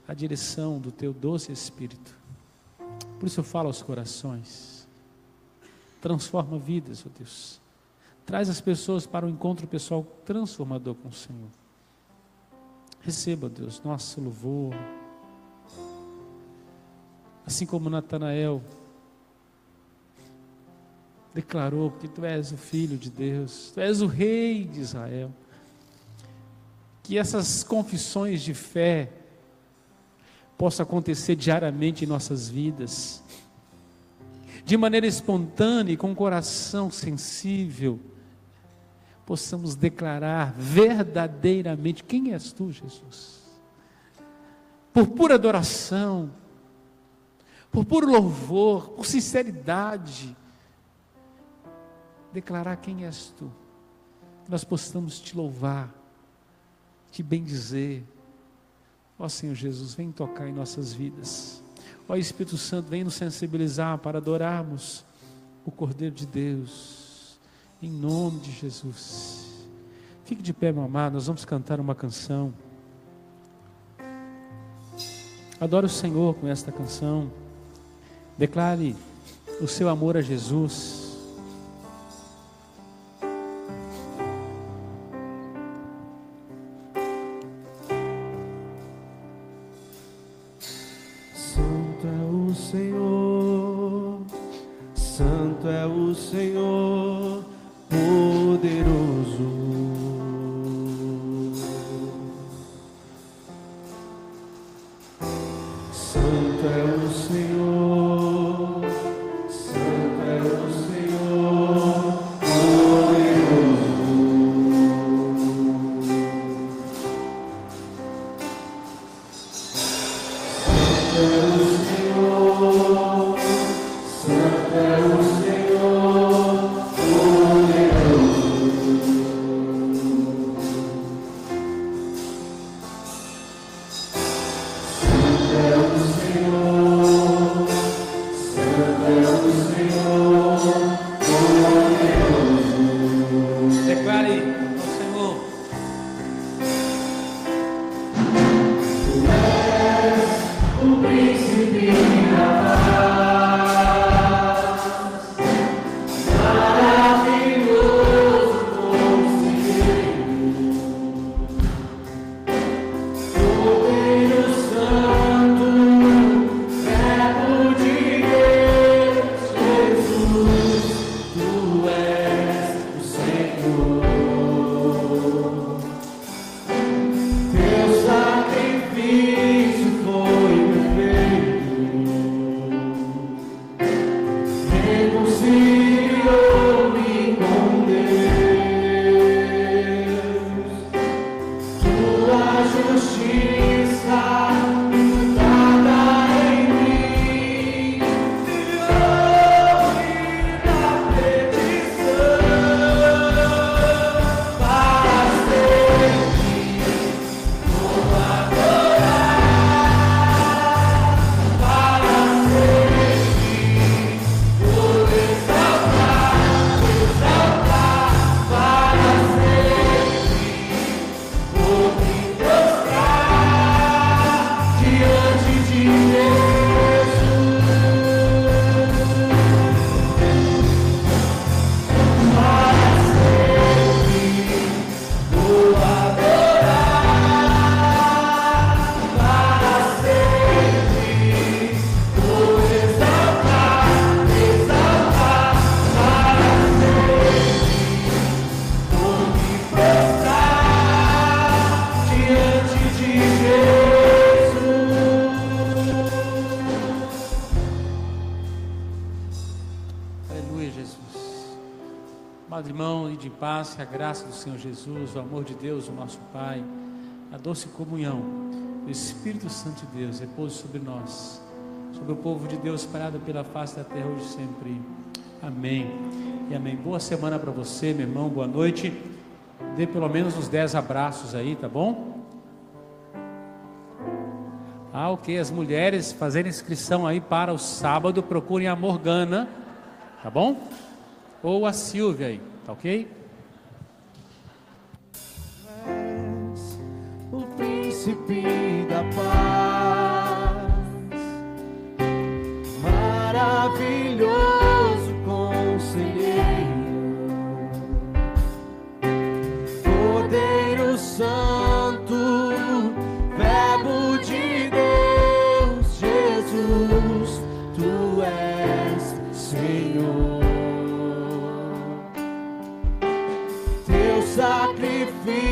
à direção do Teu doce Espírito. Por isso eu falo aos corações, transforma vidas, ó Deus, traz as pessoas para o encontro pessoal transformador com o Senhor. Receba, ó Deus, nosso louvor, assim como Natanael declarou que Tu és o Filho de Deus, Tu és o Rei de Israel. Que essas confissões de fé possam acontecer diariamente em nossas vidas, de maneira espontânea e com um coração sensível, possamos declarar verdadeiramente quem és Tu, Jesus, por pura adoração, por puro louvor, por sinceridade, declarar quem és Tu, que nós possamos Te louvar, Te bendizer. Ó Senhor Jesus, vem tocar em nossas vidas. Ó Espírito Santo, vem nos sensibilizar para adorarmos o Cordeiro de Deus, em nome de Jesus. Fique de pé, meu amado, nós vamos cantar uma canção. Adore o Senhor com esta canção. Declare o seu amor a Jesus. Santo é o Senhor, Santo é o Senhor, poderoso. Santo é o Senhor, Santo é o Senhor, poderoso. Santo é o Senhor, Santo é o Senhor, poderoso. Jesus. Amado irmão, ide em paz, que a graça do Senhor Jesus, o amor de Deus, o nosso Pai, a doce comunhão do Espírito Santo de Deus repouse sobre nós, sobre o povo de Deus espalhado pela face da terra hoje e sempre. Amém e amém. Boa semana para você, meu irmão, boa noite. Dê pelo menos uns 10 abraços aí, tá bom? Ok, as mulheres fazendo inscrição aí para o sábado, procurem a Morgana, tá bom? Ou a Silvia aí, tá ok? O príncipe da paz, maravilhoso conselheiro, Cordeiro Santo, Verbo de Deus, Jesus, tu és Senhor. Teu sacrifício